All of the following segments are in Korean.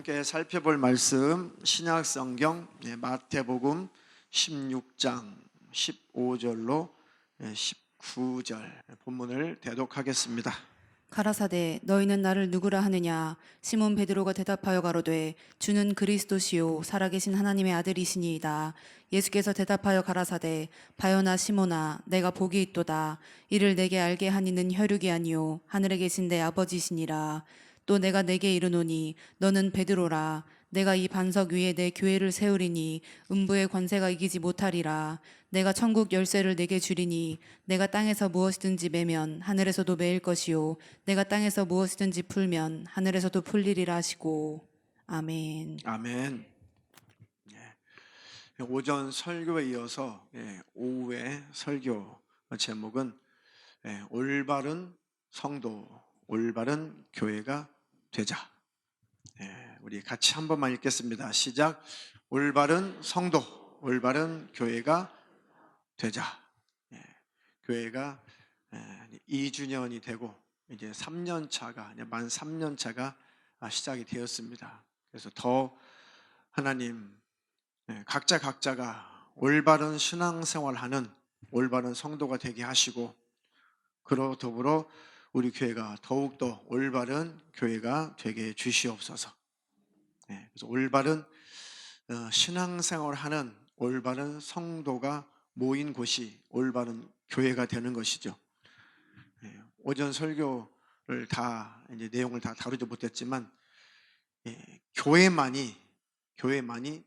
함께 살펴볼 말씀 신약성경 마태복음 16장 15절로 19절 본문을 대독하겠습니다. 가라사대 너희는 나를 누구라 하느냐? 시몬 베드로가 대답하여 가로되 주는 그리스도시요 살아계신 하나님의 아들이시니이다. 예수께서 대답하여 가라사대 바요나 시몬아 내가 복이 있도다. 이를 내게 알게 한 이는 혈육이 아니요 하늘에 계신 내 아버지시니라. 또 내가 내게 이르노니 너는 베드로라. 내가 이 반석 위에 내 교회를 세우리니 음부의 권세가 이기지 못하리라. 내가 천국 열쇠를 내게 주리니 내가 땅에서 무엇이든지 매면 하늘에서도 매일 것이요 내가 땅에서 무엇이든지 풀면 하늘에서도 풀리리라 하시고. 아멘. 아멘. 오전 설교에 이어서 오후의 설교 제목은 올바른 성도, 올바른 교회가 되자. 우리 같이 한 번만 읽겠습니다. 시작. 올바른 성도, 올바른 교회가 되자. 교회가 2주년이 되고 이제 3년 차가 만 3년 차가 시작이 되었습니다. 그래서 더 하나님 각자가 올바른 신앙생활하는 올바른 성도가 되게 하시고, 그로 더불어 우리 교회가 더욱더 올바른 교회가 되게 주시옵소서. 그래서 올바른 신앙생활하는 올바른 성도가 모인 곳이 올바른 교회가 되는 것이죠. 오전 설교를 다 이제 내용을 다 다루지 못했지만 교회만이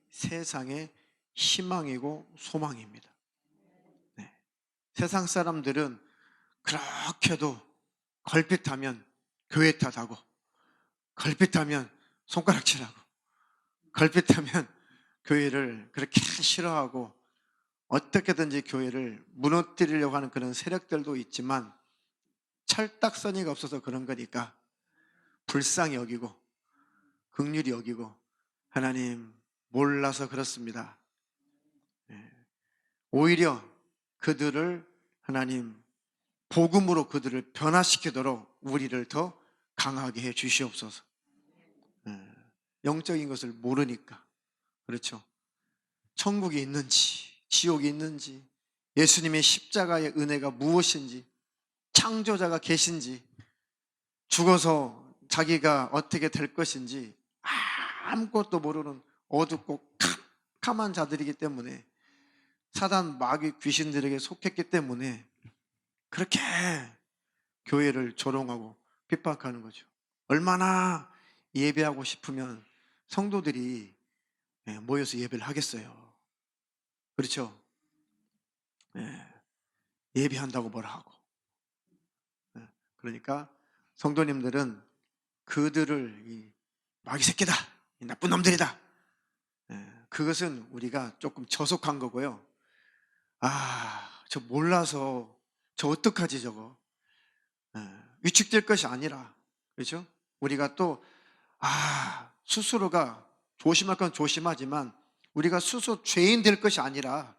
세상의 희망이고 소망입니다. 세상 사람들은 그렇게도 걸핏하면 교회 탓하고, 걸핏하면 손가락질하고, 걸핏하면 교회를 그렇게 싫어하고 어떻게든지 교회를 무너뜨리려고 하는 그런 세력들도 있지만, 철딱서니가 없어서 그런 거니까 불쌍히 여기고 긍휼히 여기고, 하나님 몰라서 그렇습니다. 오히려 그들을 하나님 복음으로 그들을 변화시키도록 우리를 더 강하게 해 주시옵소서. 영적인 것을 모르니까. 그렇죠. 천국이 있는지 지옥이 있는지, 예수님의 십자가의 은혜가 무엇인지, 창조자가 계신지, 죽어서 자기가 어떻게 될 것인지 아무것도 모르는 어둡고 캄캄한 자들이기 때문에, 사단 마귀 귀신들에게 속했기 때문에 그렇게 교회를 조롱하고 핍박하는 거죠. 얼마나 예배하고 싶으면 성도들이 모여서 예배를 하겠어요. 그렇죠? 예배한다고 뭐라 하고. 그러니까 성도님들은 그들을 이 마귀 새끼다, 이 나쁜 놈들이다, 그것은 우리가 조금 저속한 거고요. 저 몰라서 저 어떡하지 저거, 위축될 것이 아니라, 그렇죠? 우리가 또 스스로가 조심할 건 조심하지만 우리가 스스로 죄인 될 것이 아니라,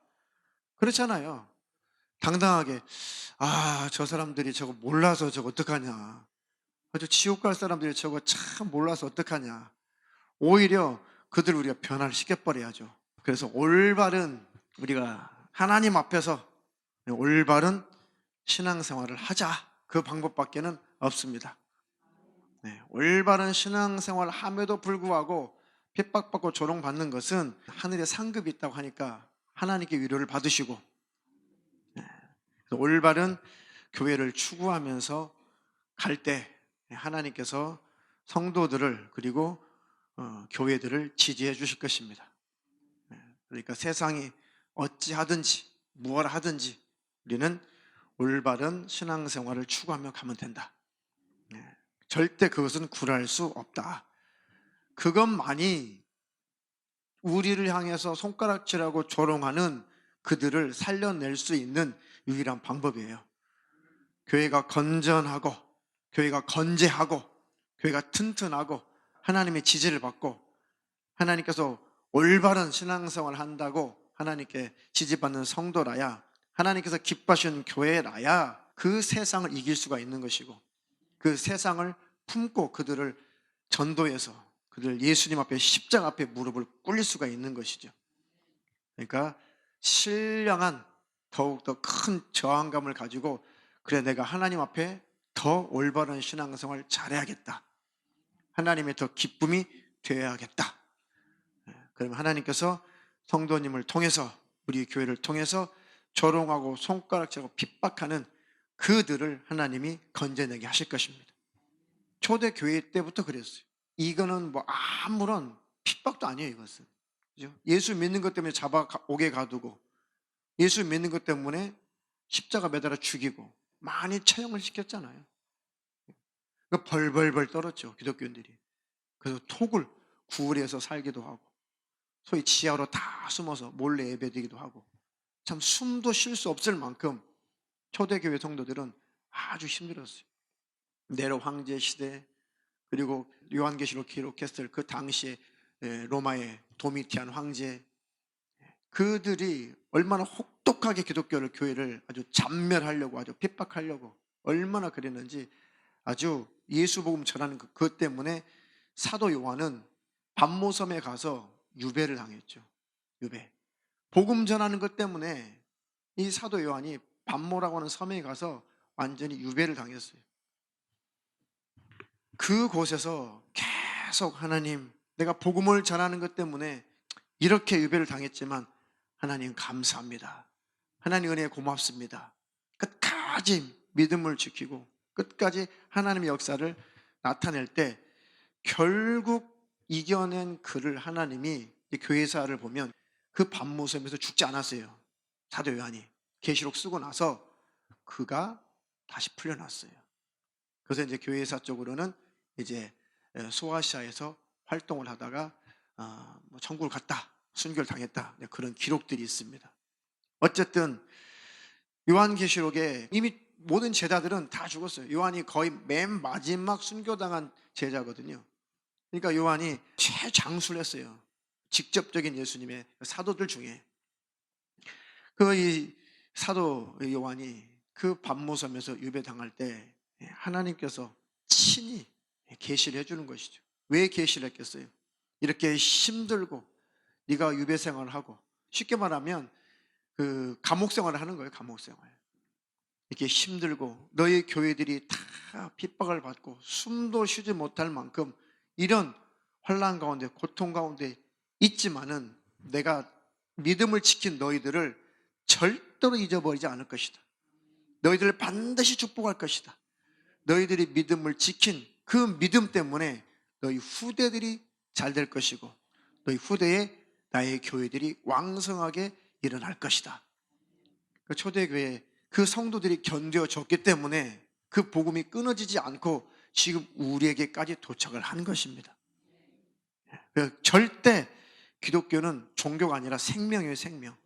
그렇잖아요. 당당하게 저 사람들이 저거 몰라서 저거 어떡하냐, 저 지옥 갈 사람들이 저거 참 몰라서 어떡하냐, 오히려 그들 우리가 변화를 시켜버려야죠. 그래서 올바른, 우리가 하나님 앞에서 올바른 신앙생활을 하자, 그 방법밖에는 없습니다. 올바른 신앙생활을 함에도 불구하고 핍박받고 조롱받는 것은 하늘에 상급이 있다고 하니까 하나님께 위로를 받으시고, 올바른 교회를 추구하면서 갈 때 하나님께서 성도들을, 그리고 교회들을 지지해 주실 것입니다. 그러니까 세상이 어찌하든지 무엇을 하든지 우리는 올바른 신앙생활을 추구하며 가면 된다. 절대 그것은 굴할 수 없다. 그것만이 우리를 향해서 손가락질하고 조롱하는 그들을 살려낼 수 있는 유일한 방법이에요. 교회가 건전하고, 교회가 건재하고, 교회가 튼튼하고 하나님의 지지를 받고, 하나님께서 올바른 신앙생활을 한다고 하나님께 지지받는 성도라야, 하나님께서 기뻐하시는 교회라야 그 세상을 이길 수가 있는 것이고, 그 세상을 품고 그들을 전도해서 그들 예수님 앞에 십자가 앞에 무릎을 꿇릴 수가 있는 것이죠. 그러니까 신령한 더욱더 큰 저항감을 가지고 그래 내가 하나님 앞에 더 올바른 신앙생활을 잘해야겠다. 하나님의 더 기쁨이 되어야겠다. 그러면 하나님께서 성도님을 통해서 우리 교회를 통해서 조롱하고 손가락질하고 핍박하는 그들을 하나님이 건져내게 하실 것입니다. 초대교회 때부터 그랬어요. 이거는 뭐 아무런 핍박도 아니에요. 이것은 그죠? 예수 믿는 것 때문에 잡아 옥에 가두고 예수 믿는 것 때문에 십자가 매달아 죽이고 많이 처형을 시켰잖아요. 벌벌벌 떨었죠. 기독교인들이. 그래서 톡을 구울에서 살기도 하고 소위 지하로 다 숨어서 몰래 예배드리기도 하고 참 숨도 쉴 수 없을 만큼 초대교회 성도들은 아주 힘들었어요. 네로 황제 시대 그리고 요한계시록 기록했을 그 당시에 로마의 도미티안 황제 그들이 얼마나 혹독하게 기독교를 교회를 아주 잔멸하려고 아주 핍박하려고 얼마나 그랬는지 아주 예수 복음 전하는 그것 때문에 사도 요한은 반모섬에 가서 유배를 당했죠. 유배. 복음 전하는 것 때문에 이 사도 요한이 반모라고 하는 섬에 가서 완전히 유배를 당했어요. 그곳에서 계속 하나님 내가 복음을 전하는 것 때문에 이렇게 유배를 당했지만 하나님 감사합니다. 하나님 은혜에 고맙습니다. 끝까지 믿음을 지키고 끝까지 하나님의 역사를 나타낼 때 결국 이겨낸 그를 하나님이 교회사를 보면 그 반모섬에서 죽지 않았어요. 사도 요한이 계시록 쓰고 나서 그가 다시 풀려났어요. 그래서 이제 교회사 쪽으로는 이제 소아시아에서 활동을 하다가 천국을 갔다, 순교를 당했다 그런 기록들이 있습니다. 어쨌든 요한계시록에 이미 모든 제자들은 다 죽었어요. 요한이 거의 맨 마지막 순교당한 제자거든요. 그러니까 요한이 최장수를 했어요. 직접적인 예수님의 사도들 중에 이 사도 요한이 그 반모섬에서 유배당할 때 하나님께서 친히 계시를 해주는 것이죠. 왜 계시를 했겠어요? 이렇게 힘들고 네가 유배 생활을 하고 쉽게 말하면 그 감옥 생활을 하는 거예요. 감옥 생활. 이렇게 힘들고 너희 교회들이 다 핍박을 받고 숨도 쉬지 못할 만큼 이런 환난 가운데 고통 가운데 있지만은 내가 믿음을 지킨 너희들을 절대로 잊어버리지 않을 것이다. 너희들을 반드시 축복할 것이다. 너희들이 믿음을 지킨 그 믿음 때문에 너희 후대들이 잘 될 것이고 너희 후대에 나의 교회들이 왕성하게 일어날 것이다. 그 초대교회 그 성도들이 견뎌줬기 때문에 그 복음이 끊어지지 않고 지금 우리에게까지 도착을 한 것입니다. 절대 기독교는 종교가 아니라 생명이에요. 생명.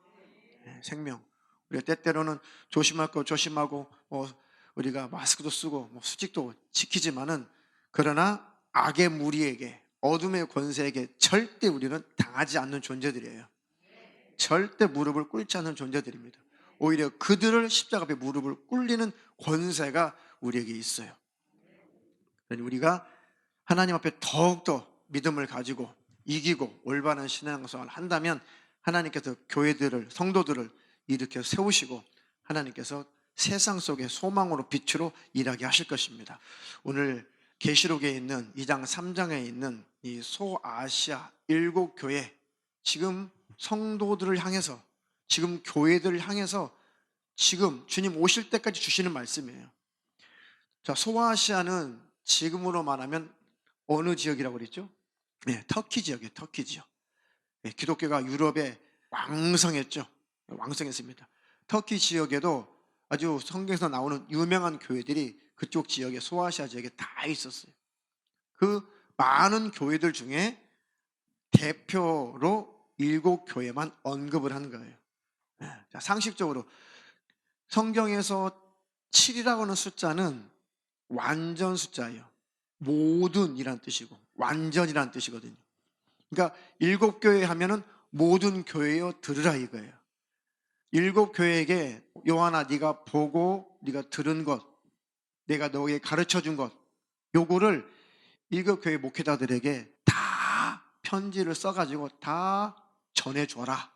생명. 우리가 때때로는 조심할 거 조심하고 우리가 마스크도 쓰고 수칙도 지키지만은 그러나 악의 무리에게 어둠의 권세에게 절대 우리는 당하지 않는 존재들이에요. 절대 무릎을 꿇지 않는 존재들입니다. 오히려 그들을 십자가 앞에 무릎을 꿇리는 권세가 우리에게 있어요. 우리가 하나님 앞에 더욱더 믿음을 가지고 이기고 올바른 신앙생활을 한다면 하나님께서 교회들을 성도들을 일으켜 세우시고 하나님께서 세상 속의 소망으로 빛으로 일하게 하실 것입니다. 오늘 계시록에 있는 2장 3장에 있는 이 소아시아 7교회 지금 성도들을 향해서 지금 교회들을 향해서 지금 주님 오실 때까지 주시는 말씀이에요. 자, 소아시아는 지금으로 말하면 어느 지역이라고 그랬죠? 네, 터키 지역이에요. 터키 지역. 네, 기독교가 유럽에 왕성했죠. 왕성했습니다. 터키 지역에도 아주 성경에서 나오는 유명한 교회들이 그쪽 지역에 소아시아 지역에 다 있었어요. 그 많은 교회들 중에 대표로 7교회만 언급을 한 거예요. 네, 자, 상식적으로 성경에서 7이라고 하는 숫자는 완전 숫자예요. 모든이란 뜻이고 완전이란 뜻이거든요. 그러니까 7교회 하면은 모든 교회여 들으라 이거예요. 7교회에게 요한아 네가 보고 네가 들은 것 내가 너에게 가르쳐준 것 요거를 7교회 목회자들에게 다 편지를 써가지고 다 전해줘라.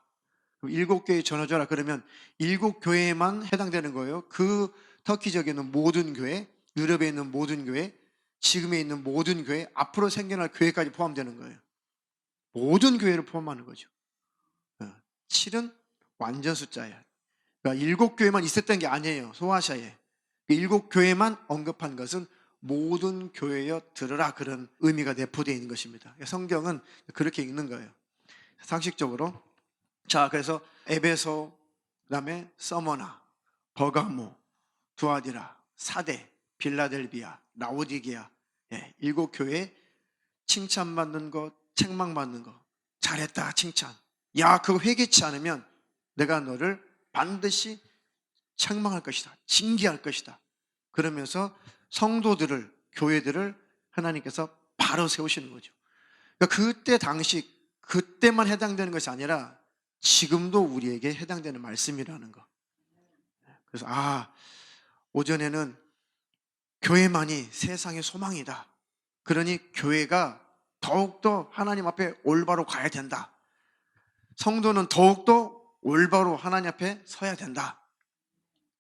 7교회에 전해줘라. 그러면 7교회에만 해당되는 거예요. 그 터키 지역에 있는 모든 교회, 유럽에 있는 모든 교회, 지금에 있는 모든 교회, 앞으로 생겨날 교회까지 포함되는 거예요. 모든 교회를 포함하는 거죠. 7은 완전 숫자예요. 그러니까 7교회만 있었던 게 아니에요. 소아시아에. 7교회만 언급한 것은 모든 교회여 들으라, 그런 의미가 내포되어 있는 것입니다. 성경은 그렇게 읽는 거예요. 상식적으로. 자, 그래서 에베소, 그다음에 서머나, 버가모, 두아디라, 사대, 빌라델비아, 라오디게아, 7교회 칭찬받는 것, 책망받는 것, 잘했다 칭찬. 야, 그거 회개치 않으면 내가 너를 반드시 책망할 것이다, 징계할 것이다. 그러면서 성도들을, 교회들을 하나님께서 바로 세우시는 거죠. 그러니까 그때 당시, 그때만 해당되는 것이 아니라 지금도 우리에게 해당되는 말씀이라는 거. 그래서 오전에는 교회만이 세상의 소망이다. 그러니 교회가 더욱더 하나님 앞에 올바로 가야 된다. 성도는 더욱더 올바로 하나님 앞에 서야 된다.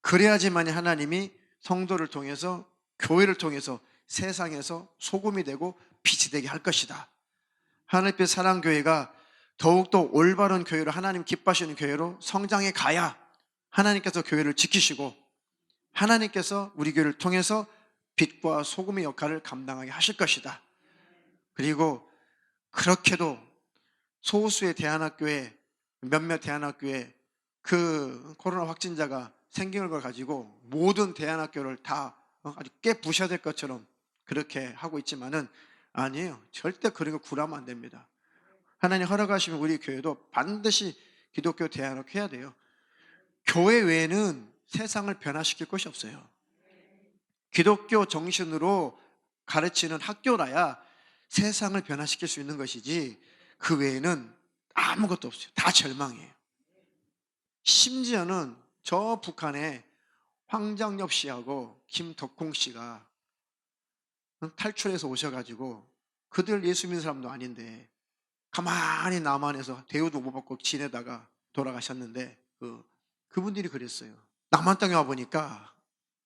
그래야지만 하나님이 성도를 통해서, 교회를 통해서 세상에서 소금이 되고 빛이 되게 할 것이다. 하나님의 사랑교회가 더욱더 올바른 교회로, 하나님 기뻐하시는 교회로 성장해 가야 하나님께서 교회를 지키시고 하나님께서 우리 교회를 통해서 빛과 소금의 역할을 감당하게 하실 것이다. 그리고 그렇게도 소수의 대안학교에, 몇몇 대안학교에 그 코로나 확진자가 생긴 걸 가지고 모든 대안학교를 다 아주 깨부셔야 될 것처럼 그렇게 하고 있지만은 아니에요. 절대 그런 거 구라면 안 됩니다. 하나님 허락하시면 우리 교회도 반드시 기독교 대안학교 해야 돼요. 교회 외에는 세상을 변화시킬 것이 없어요. 기독교 정신으로 가르치는 학교라야 세상을 변화시킬 수 있는 것이지, 그 외에는 아무것도 없어요. 다 절망이에요. 심지어는 저 북한에 황정엽 씨하고 김덕홍 씨가 탈출해서 오셔가지고, 그들 예수 믿는 사람도 아닌데 가만히 남한에서 대우도 못 받고 지내다가 돌아가셨는데, 그분들이 그랬어요. 남한 땅에 와보니까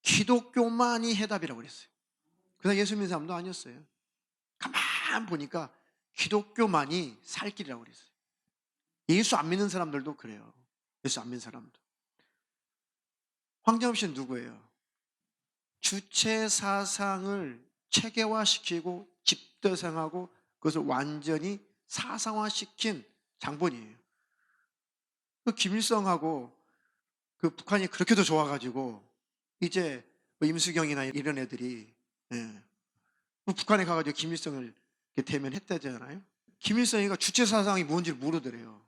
기독교만이 해답이라고 그랬어요. 그냥 예수 믿는 사람도 아니었어요. 가만 보니까 기독교만이 살 길이라고 그랬어요. 예수 안 믿는 사람들도 그래요. 예수 안 믿는 사람도. 황정엽 씨는 누구예요? 주체 사상을 체계화시키고 집대성하고 그것을 완전히 사상화시킨 장본이에요. 그 김일성하고 그 북한이 그렇게도 좋아가지고 이제 임수경이나 이런 애들이 북한에 가가지고 김일성을 대면했다잖아요. 김일성이가 주체 사상이 뭔지 모르더래요.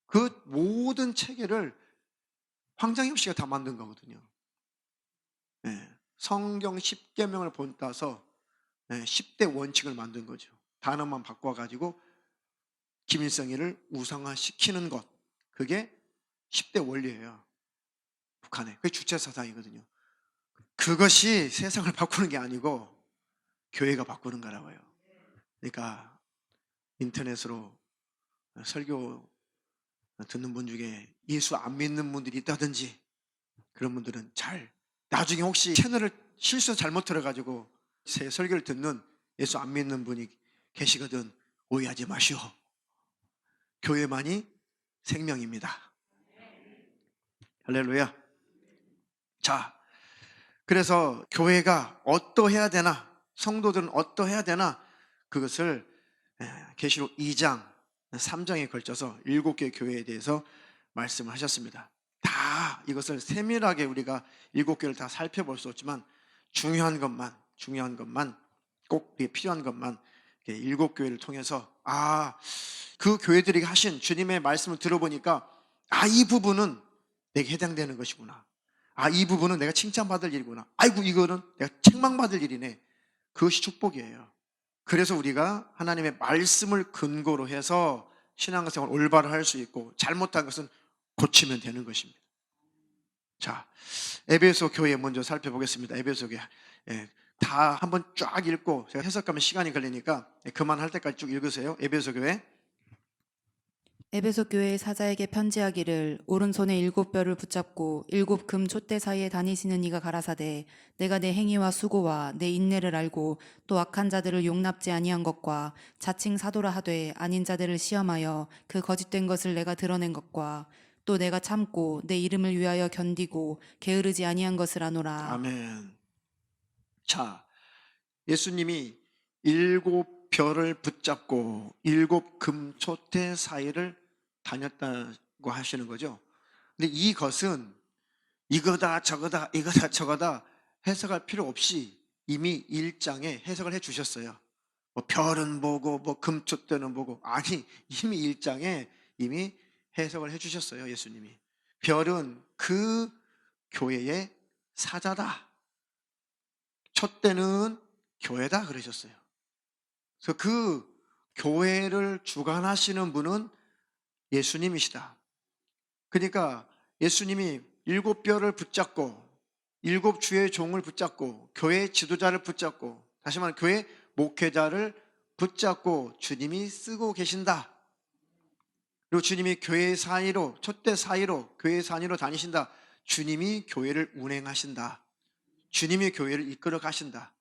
그 모든 체계를 황장엽 씨가 다 만든 거거든요. 성경 10계명을 본따서 10대 원칙을 만든 거죠. 단어만 바꿔가지고 김일성이를 우상화시키는 것, 그게 10대 원리예요. 북한에. 그게 주체 사상이거든요. 그것이 세상을 바꾸는 게 아니고 교회가 바꾸는 거라고요. 그러니까 인터넷으로 설교 듣는 분 중에 예수 안 믿는 분들이 있다든지 그런 분들은 나중에 혹시 채널을 실수 잘못 들어가지고 제 설교를 듣는 예수 안 믿는 분이 계시거든, 오해하지 마시오. 교회만이 생명입니다. 할렐루야. 자, 그래서 교회가 어떠해야 되나, 성도들은 어떠해야 되나, 그것을 계시록 2장 3장에 걸쳐서 7개 교회에 대해서 말씀을 하셨습니다. 다 이것을 세밀하게 우리가 7개를 다 살펴볼 수 없지만 중요한 것만 꼭 필요한 것만 7교회를 통해서 그 교회들이 하신 주님의 말씀을 들어보니까 이 부분은 내게 해당되는 것이구나. 이 부분은 내가 칭찬받을 일이구나. 아이고, 이거는 내가 책망받을 일이네. 그것이 축복이에요. 그래서 우리가 하나님의 말씀을 근거로 해서 신앙생활 올바로 할 수 있고, 잘못한 것은 고치면 되는 것입니다. 자, 에베소 교회 먼저 살펴보겠습니다. 에베소 교회. 다 한번 쫙 읽고 제가 해석하면 시간이 걸리니까 그만할 때까지 쭉 읽으세요. 에베소 교회. 에베소 교회의 사자에게 편지하기를 오른손에 7뼈를 붙잡고 7금 촛대 사이에 다니시는 이가 가라사대 내가 내 행위와 수고와 내 인내를 알고 또 악한 자들을 용납지 아니한 것과 자칭 사도라 하되 아닌 자들을 시험하여 그 거짓된 것을 내가 드러낸 것과 또 내가 참고 내 이름을 위하여 견디고 게으르지 아니한 것을 아노라. 아멘. 자, 예수님이 7별을 붙잡고 7금초대 사이를 다녔다고 하시는 거죠. 근데 이것은 이거다 저거다 이거다 저거다 해석할 필요 없이 이미 1장에 해석을 해 주셨어요. 뭐 별은 보고 뭐 금초대는 보고, 아니 이미 1장에 이미 해석을 해 주셨어요. 예수님이 별은 그 교회의 사자다, 촛대는 교회다 그러셨어요. 그래서 그 교회를 주관하시는 분은 예수님이시다. 그러니까 예수님이 7별을 붙잡고 7주의 종을 붙잡고 교회 지도자를 붙잡고, 다시 말하면 교회 목회자를 붙잡고 주님이 쓰고 계신다. 그리고 주님이 교회 사이로, 촛대 사이로, 교회 사이로 다니신다. 주님이 교회를 운행하신다. 주님이 교회를 이끌어 가신다.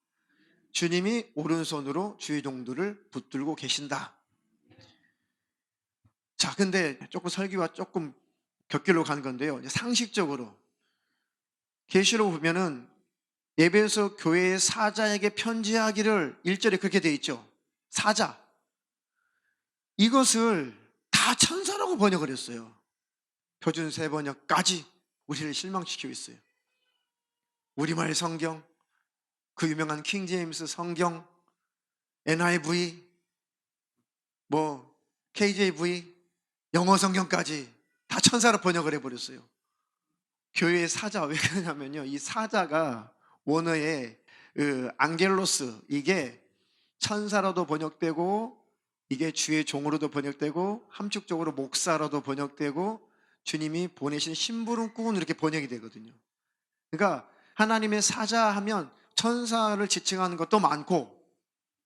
주님이 오른손으로 주의 종들을 붙들고 계신다. 자, 근데 조금 설교와 조금 곁길로 간 건데요. 이제 상식적으로 계시록 보면은 에베소 교회의 사자에게 편지하기를 1절에 그렇게 돼 있죠. 사자. 이것을 다 천사라고 번역을 했어요. 표준 세번역까지 우리를 실망시키고 있어요. 우리말 성경, 그 유명한 킹 제임스 성경, NIV, 뭐 KJV, 영어 성경까지 다 천사로 번역을 해버렸어요. 교회의 사자, 왜 그러냐면요, 이 사자가 원어의 앙겔로스, 이게 천사로도 번역되고 이게 주의 종으로도 번역되고 함축적으로 목사로도 번역되고 주님이 보내신 심부름꾼, 이렇게 번역이 되거든요. 그러니까 하나님의 사자 하면 천사를 지칭하는 것도 많고,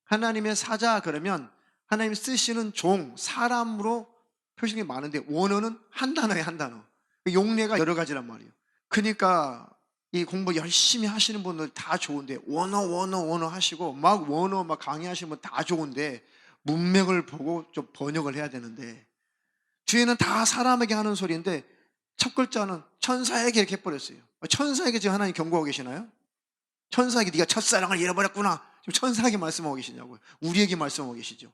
하나님의 사자 그러면 하나님 쓰시는 종, 사람으로 표시가 많은데 원어는 한 단어에 한 단어, 용례가 여러 가지란 말이에요. 그러니까 이 공부 열심히 하시는 분들 다 좋은데 원어 하시고 막 원어 막 강의하시는 분 다 좋은데 문맥을 보고 좀 번역을 해야 되는데, 뒤에는 다 사람에게 하는 소리인데 첫 글자는 천사에게 이렇게 해버렸어요. 천사에게 지금 하나님 경고하고 계시나요? 천사에게 네가 첫사랑을 잃어버렸구나, 지금 천사에게 말씀하고 계시냐고요? 우리에게 말씀하고 계시죠.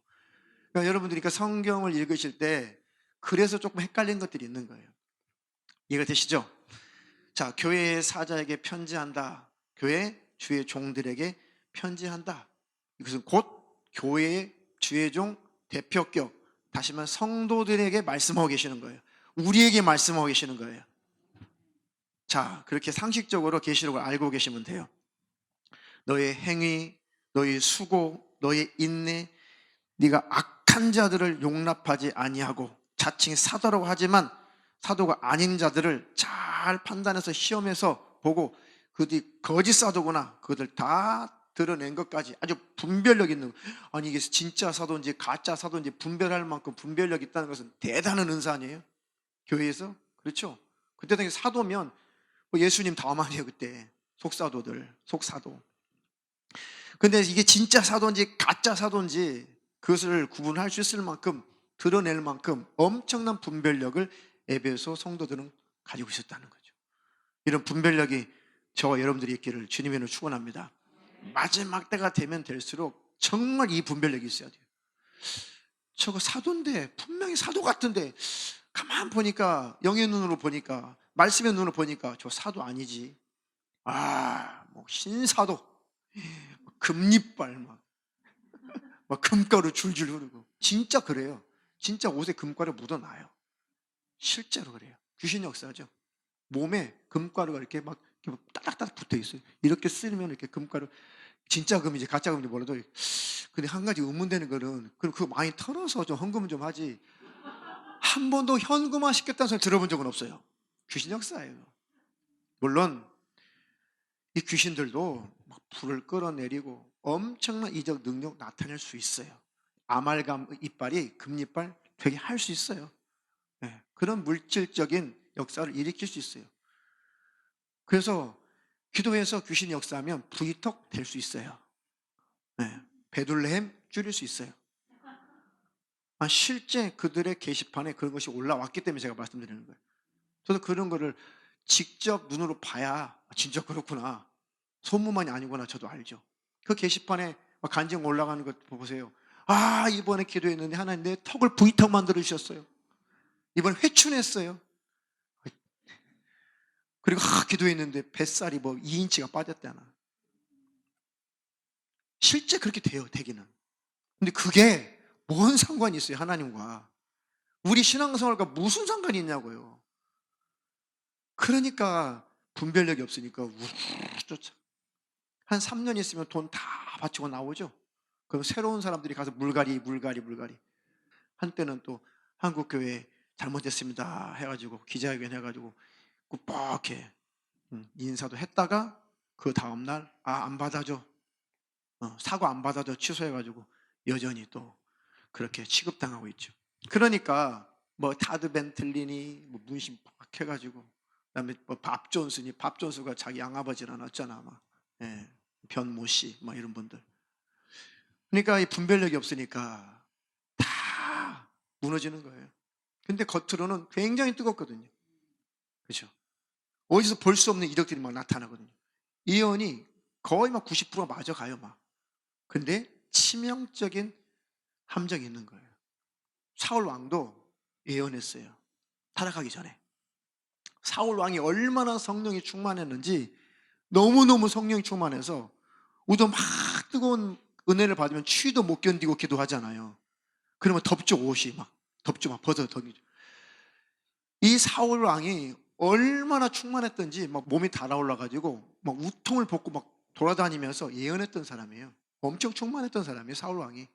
그러니까 여러분들이 성경을 읽으실 때 그래서 조금 헷갈린 것들이 있는 거예요. 이해가 되시죠? 자, 교회의 사자에게 편지한다. 교회 주의 종들에게 편지한다. 이것은 곧 교회의 주의 종 대표격, 다시 말해 성도들에게 말씀하고 계시는 거예요. 우리에게 말씀하고 계시는 거예요. 자, 그렇게 상식적으로 계시록을 알고 계시면 돼요. 너의 행위, 너의 수고, 너의 인내, 네가 악한 자들을 용납하지 아니하고 자칭 사도라고 하지만 사도가 아닌 자들을 잘 판단해서 시험해서 보고 그들이 거짓 사도구나, 그들 다 드러낸 것까지 아주 분별력 있는, 아니 이게 진짜 사도인지 가짜 사도인지 분별할 만큼 분별력 있다는 것은 대단한 은사 아니에요? 교회에서. 그렇죠? 그때 당시 사도면 뭐 예수님 다음 아니에요. 그때 속사도들, 속사도. 근데 이게 진짜 사도인지 가짜 사도인지 그것을 구분할 수 있을 만큼, 드러낼 만큼 엄청난 분별력을 에베소 성도들은 가지고 있었다는 거죠. 이런 분별력이 저와 여러분들이 있기를 주님의 이름으로 축원합니다. 마지막 때가 되면 될수록 정말 이 분별력이 있어야 돼요. 저거 사도인데, 분명히 사도 같은데 가만 보니까, 영의 눈으로 보니까, 말씀의 눈으로 보니까 저 사도 아니지. 뭐 신사도, 금리빨 막 금가루 줄줄 흐르고. 진짜 그래요. 진짜 옷에 금가루 묻어나요. 실제로 그래요. 귀신 역사죠. 몸에 금가루가 이렇게 막 따닥따닥 붙어 있어요. 이렇게 쓰면 이렇게 금가루, 진짜 금인지 가짜 금인지 몰라도. 근데 한 가지 의문되는 거는, 그럼 그거 많이 털어서 좀 헌금 좀 하지, 한 번도 현금화 시켰다는 소리 들어본 적은 없어요. 귀신 역사예요. 물론 이 귀신들도 막 불을 끌어내리고 엄청난 이적 능력 나타낼 수 있어요. 아말감 이빨이 금이빨 되게 할 수 있어요. 예, 그런 물질적인 역사를 일으킬 수 있어요. 그래서 기도해서 귀신 역사하면 부이턱 될 수 있어요. 예, 베들레헴 줄일 수 있어요. 실제 그들의 게시판에 그런 것이 올라왔기 때문에 제가 말씀드리는 거예요. 저도 그런 거를 직접 눈으로 봐야 진짜 그렇구나, 소문만이 아니구나 저도 알죠. 그 게시판에 막 간증 올라가는 거 보세요. 이번에 기도했는데 하나님 내 턱을 부이턱 만들어 주셨어요. 이번에 회춘했어요. 그리고 기도했는데 뱃살이 뭐 2인치가 빠졌다나. 실제 그렇게 돼요, 되기는. 근데 그게 뭔 상관이 있어요, 하나님과? 우리 신앙생활과 무슨 상관이 있냐고요. 그러니까 분별력이 없으니까 우르르 쫓아. 한 3년 있으면 돈 다 바치고 나오죠. 그럼 새로운 사람들이 가서 물갈이. 한때는 또 한국교회 잘못했습니다 해가지고 기자회견 해가지고 꾹뻑해 인사도 했다가 그 다음날 안 받아줘, 사과 안 받아줘 취소해가지고 여전히 또 그렇게 취급당하고 있죠. 그러니까 뭐 타드 벤틀리니 뭐 문신 팍 해가지고 그다음에 뭐 밥 존스가 자기 양아버지를 낳았잖아 아마. 예, 변모 씨 뭐 이런 분들. 그러니까 이 분별력이 없으니까 다 무너지는 거예요. 근데 겉으로는 굉장히 뜨겁거든요. 그렇죠? 어디서 볼 수 없는 이력들이 막 나타나거든요. 예언이 거의 막 90%가 맞아가요 막. 근데 치명적인 함정이 있는 거예요. 사울 왕도 예언했어요. 타락하기 전에. 사울 왕이 얼마나 성령이 충만했는지, 너무너무 성령이 충만해서 우도 막 뜨거운 은혜를 받으면 추위도 못 견디고 기도하잖아요. 그러면 덥죠, 옷이 막. 덥죠, 막 벗어 던지죠. 이 사울 왕이 얼마나 충만했던지 막 몸이 달아올라가지고 막 우통을 벗고 막 돌아다니면서 예언했던 사람이에요. 엄청 충만했던 사람이에요, 사울 왕이.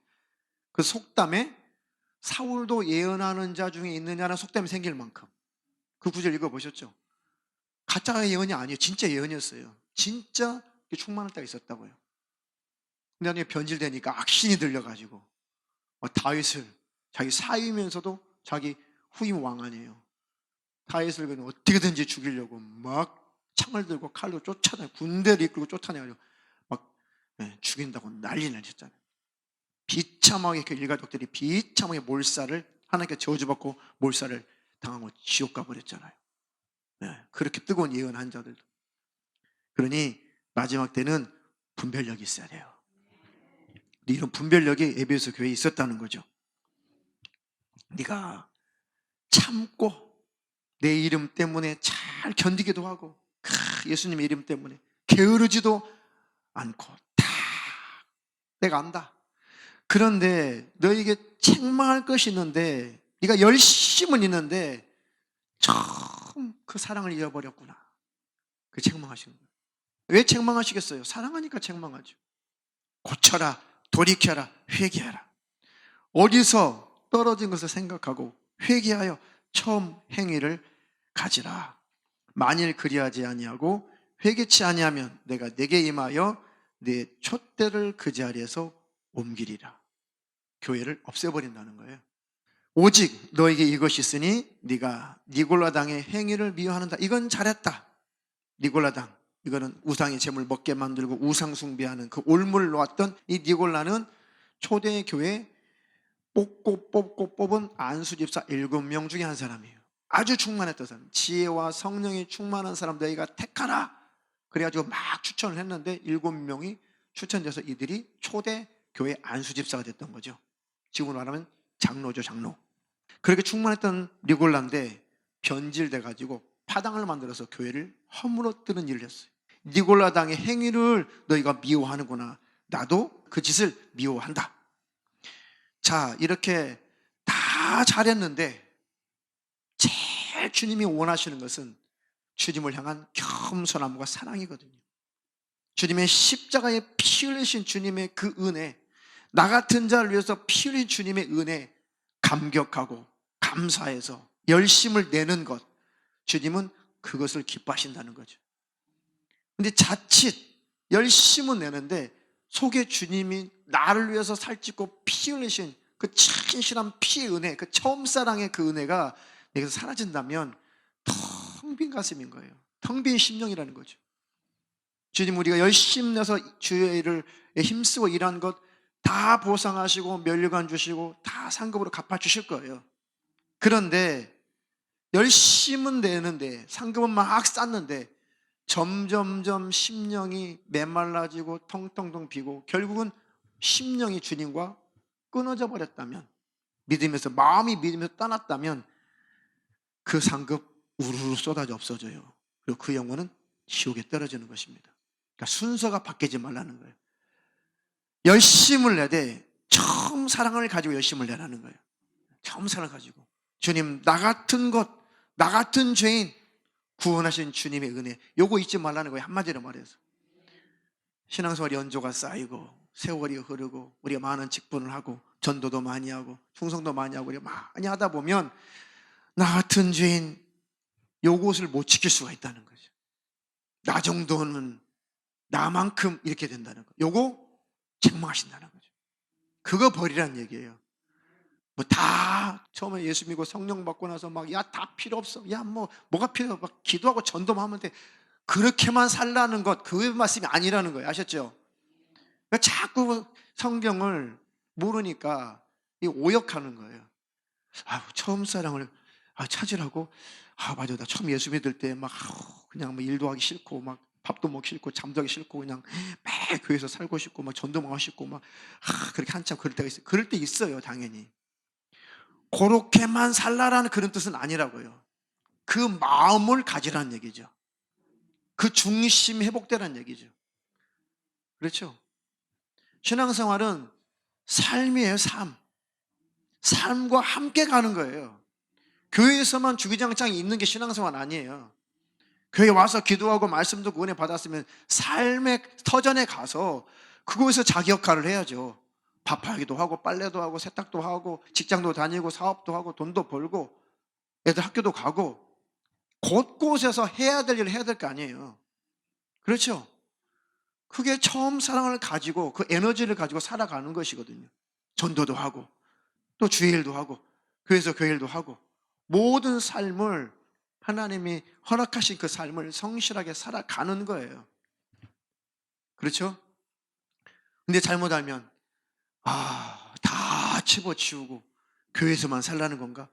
그 속담에 사울도 예언하는 자 중에 있느냐는 속담이 생길 만큼. 그 구절 읽어보셨죠? 가짜 예언이 아니에요. 진짜 예언이었어요. 진짜 충만할 때가 있었다고요. 근데 나중에 변질되니까 악신이 들려가지고 다윗을 자기 사위면서도 자기 후임 왕 아니에요. 다윗을 그냥 어떻게든지 죽이려고 막 창을 들고 칼로 쫓아내, 군대를 이끌고 쫓아내가지고 막 죽인다고 난리를 쳤잖아요. 비참하게 그 일가족들이 비참하게 몰살을, 하나님께 저주받고 몰살을 당하고 지옥 가버렸잖아요. 그렇게 뜨거운 예언한 자들도. 그러니 마지막 때는 분별력이 있어야 돼요. 이런 분별력이 에베소 교회에 있었다는 거죠. 네가 참고 내 이름 때문에 잘 견디기도 하고 예수님의 이름 때문에 게으르지도 않고 다 내가 안다. 그런데 너에게 책망할 것이 있는데 네가 열심은 있는데 처음 그 사랑을 잃어버렸구나. 그 책망하시는 거예요. 왜 책망하시겠어요? 사랑하니까 책망하죠. 고쳐라, 돌이켜라, 회개하라. 어디서 떨어진 것을 생각하고 회개하여 처음 행위를 가지라. 만일 그리하지 아니하고 회개치 아니하면 내가 내게 임하여 내 촛대를 그 자리에서 옮기리라. 교회를 없애버린다는 거예요. 오직 너에게 이것이 있으니 네가 니골라당의 행위를 미워하는다. 이건 잘했다. 니골라당, 이거는 우상의 제물 먹게 만들고 우상 숭배하는 그 올무를 놓았던 이 니골라는 초대교회 뽑고 뽑은 안수집사 7명 중에 한 사람이에요. 아주 충만했던 사람, 지혜와 성령이 충만한 사람 너희가 택하라. 그래가지고 막 추천을 했는데 7명이 추천돼서 이들이 초대교회 안수집사가 됐던 거죠. 지금으로 말하면 장로죠, 장로. 그렇게 충만했던 니골라인데 변질돼가지고 파당을 만들어서 교회를 허물어뜨는 일을 했어요. 니골라당의 행위를 너희가 미워하는구나. 나도 그 짓을 미워한다. 자, 이렇게 다 잘했는데 제일 주님이 원하시는 것은 주님을 향한 겸손함과 사랑이거든요. 주님의 십자가에 피 흘리신 주님의 그 은혜, 나 같은 자를 위해서 피 흘린 주님의 은혜 감격하고 감사해서 열심을 내는 것, 주님은 그것을 기뻐하신다는 거죠. 근데 자칫 열심은 내는데 속에 주님이 나를 위해서 살찌고 피 흘리신 그 진실한 피의 은혜, 그 처음 사랑의 그 은혜가 내게서 사라진다면 텅 빈 가슴인 거예요. 텅 빈 심령이라는 거죠. 주님, 우리가 열심히 내서 주의 일을 힘쓰고 일한 것 다 보상하시고 면류관 주시고 다 상급으로 갚아주실 거예요. 그런데 열심은 내는데 상급은 막 쌓는데 점점점 심령이 메말라지고 텅텅텅 비고 결국은 심령이 주님과 끊어져 버렸다면, 믿음에서 마음이 믿음에서 떠났다면 그 상급 우르르 쏟아져 없어져요. 그리고 그 영혼은 지옥에 떨어지는 것입니다. 그러니까 순서가 바뀌지 말라는 거예요. 열심을 내되 처음 사랑을 가지고 열심을 내라는 거예요. 처음 사랑을 가지고 주님, 나 같은 것, 나 같은 죄인 구원하신 주님의 은혜, 요거 잊지 말라는 거예요. 한마디로 말해서 신앙생활 연조가 쌓이고 세월이 흐르고 우리가 많은 직분을 하고 전도도 많이 하고 충성도 많이 하고 우리가 많이 하다 보면 나 같은 죄인 요것을 못 지킬 수가 있다는 거죠. 나 정도는 나만큼 이렇게 된다는 거, 요거 책망하신다는 거죠. 그거 버리라는 얘기예요. 뭐 다 처음에 예수 믿고 성령 받고 나서 막 야 다 필요 없어, 야 뭐가 필요 없어, 막 기도하고 전도만 하면 돼, 그렇게만 살라는 것, 그 말씀이 아니라는 거예요. 아셨죠? 그러니까 자꾸 성경을 모르니까 이 오역하는 거예요. 처음 사랑을 찾으라고. 맞아, 나 처음 예수 믿을 때 막 그냥 뭐 일도 하기 싫고 막 밥도 먹기 싫고 잠도 하기 싫고 그냥 매일 교회에서 살고 싶고 막 전도만 하고 싶고 막 그렇게 한참 그럴 때가 있어요. 그럴 때 있어요, 당연히. 그렇게만 살라라는 그런 뜻은 아니라고요. 그 마음을 가지라는 얘기죠. 그 중심이 회복되라는 얘기죠. 그렇죠? 신앙생활은 삶이에요, 삶. 삶과 함께 가는 거예요. 교회에서만 주기장창 있는 게 신앙생활 아니에요. 교회 와서 기도하고 말씀 듣고 은혜 받았으면 삶의 터전에 가서 그곳에서 자기 역할을 해야죠. 밥하기도 하고 빨래도 하고 세탁도 하고 직장도 다니고 사업도 하고 돈도 벌고 애들 학교도 가고 곳곳에서 해야 될 일을 해야 될 거 아니에요. 그렇죠? 그게 처음 사랑을 가지고 그 에너지를 가지고 살아가는 것이거든요. 전도도 하고 또 주의 일도 하고 교회에서 교회 일도 하고 모든 삶을 하나님이 허락하신 그 삶을 성실하게 살아가는 거예요. 그렇죠? 근데 잘못 알면 다 집어치우고 교회에서만 살라는 건가?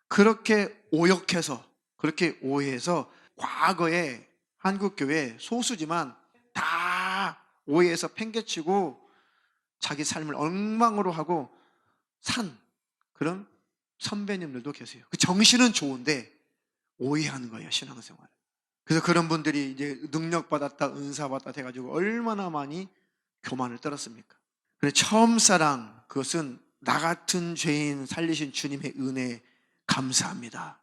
그렇게 오역해서, 그렇게 오해해서 과거에 한국교회 소수지만 다 오해해서 팽개치고 자기 삶을 엉망으로 하고 산 그런 선배님들도 계세요. 그 정신은 좋은데 오해하는 거예요, 신앙생활. 그래서 그런 분들이 이제 능력받았다, 은사받았다 해가지고 얼마나 많이 교만을 떨었습니까? 그래, 처음 사랑, 그것은 나 같은 죄인 살리신 주님의 은혜 감사합니다.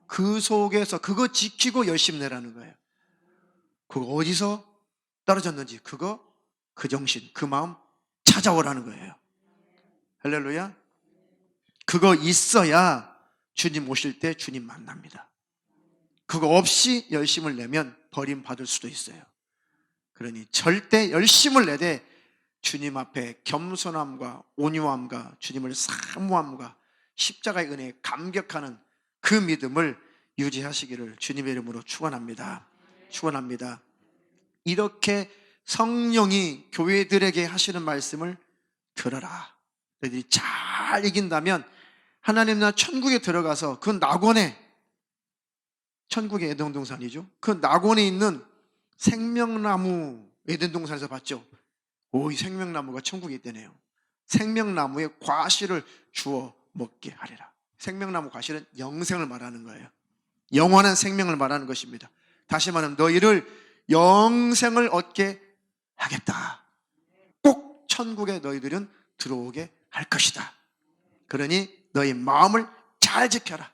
그 속에서 그거 지키고 열심 내라는 거예요. 그거 어디서 떨어졌는지 그거, 그 정신, 그 마음 찾아오라는 거예요. 할렐루야. 그거 있어야 주님 오실 때 주님 만납니다. 그거 없이 열심을 내면 버림받을 수도 있어요. 그러니 절대 열심을 내되 주님 앞에 겸손함과 온유함과 주님을 사모함과 십자가의 은혜에 감격하는 그 믿음을 유지하시기를 주님의 이름으로 축원합니다. 축원합니다. 이렇게 성령이 교회들에게 하시는 말씀을 들어라. 너희들이 잘 이긴다면 하나님 나라 천국에 들어가서 그 낙원에, 천국의 에덴 동산이죠. 그 낙원에 있는 생명나무, 에덴 동산에서 봤죠. 이 생명나무가 천국에 있다네요. 생명나무의 과실을 주어 먹게 하리라. 생명나무 과실은 영생을 말하는 거예요. 영원한 생명을 말하는 것입니다. 다시 말하면 너희를 영생을 얻게 하겠다. 꼭 천국에 너희들은 들어오게 할 것이다. 그러니 너희 마음을 잘 지켜라.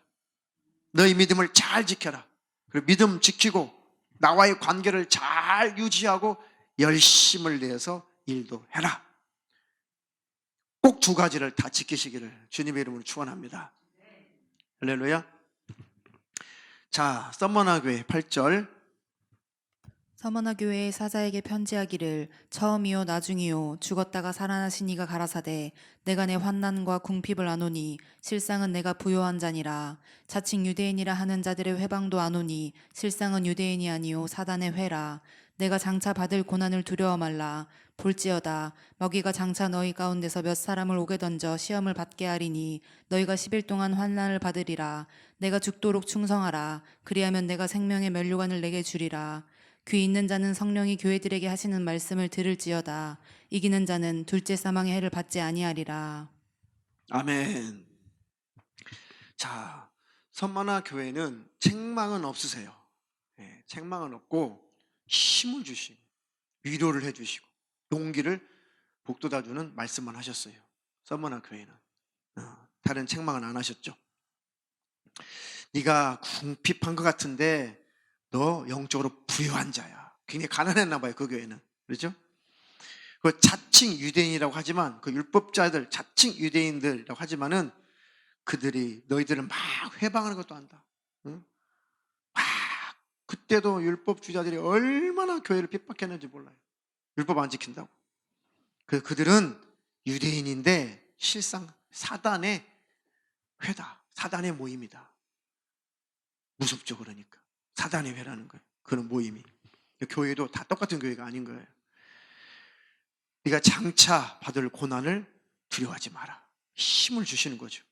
너희 믿음을 잘 지켜라. 그리고 믿음 지키고 나와의 관계를 잘 유지하고 열심을 내서 일도 해라. 꼭 두 가지를 다 지키시기를 주님의 이름으로 축원합니다. 할렐루야. 자, 썸머나 교회 8절 서머나 교회의 사자에게 편지하기를 처음이요 나중이요 죽었다가 살아나신 이가 가라사대 내가 내 환난과 궁핍을 아노니 실상은 내가 부요한 자니라. 자칭 유대인이라 하는 자들의 회방도 아노니 실상은 유대인이 아니요 사단의 회라. 내가 장차 받을 고난을 두려워 말라. 볼지어다 마귀가 장차 너희 가운데서 몇 사람을 오게 던져 시험을 받게 하리니 너희가 10일 동안 환난을 받으리라. 내가 죽도록 충성하라. 그리하면 내가 생명의 면류관을 내게 주리라. 귀 있는 자는 성령이 교회들에게 하시는 말씀을 들을지어다. 이기는 자는 둘째 사망의 해를 받지 아니하리라. 아멘. 자, 선만화 교회는 책망은 없으세요. 예, 책망은 없고 힘을 주시고 위로를 해주시고 용기를 북돋아주는 말씀만 하셨어요. 선만화 교회는 다른 책망은 안 하셨죠. 네가 궁핍한 것 같은데 너 영적으로 부유한 자야. 굉장히 가난했나 봐요, 그 교회는. 그렇죠? 그 자칭 유대인이라고 하지만 그 율법자들 자칭 유대인들이라고 하지만은 그들이 너희들을 막 회방하는 것도 안다. 응? 막 그때도 율법 주자들이 얼마나 교회를 핍박했는지 몰라요. 율법 안 지킨다고. 그들은 유대인인데 실상 사단의 회다. 사단의 모임이다. 무섭죠, 그러니까. 사단의 회라는 거예요. 그런 모임이. 교회도 다 똑같은 교회가 아닌 거예요. 네가 장차 받을 고난을 두려워하지 마라. 힘을 주시는 거죠.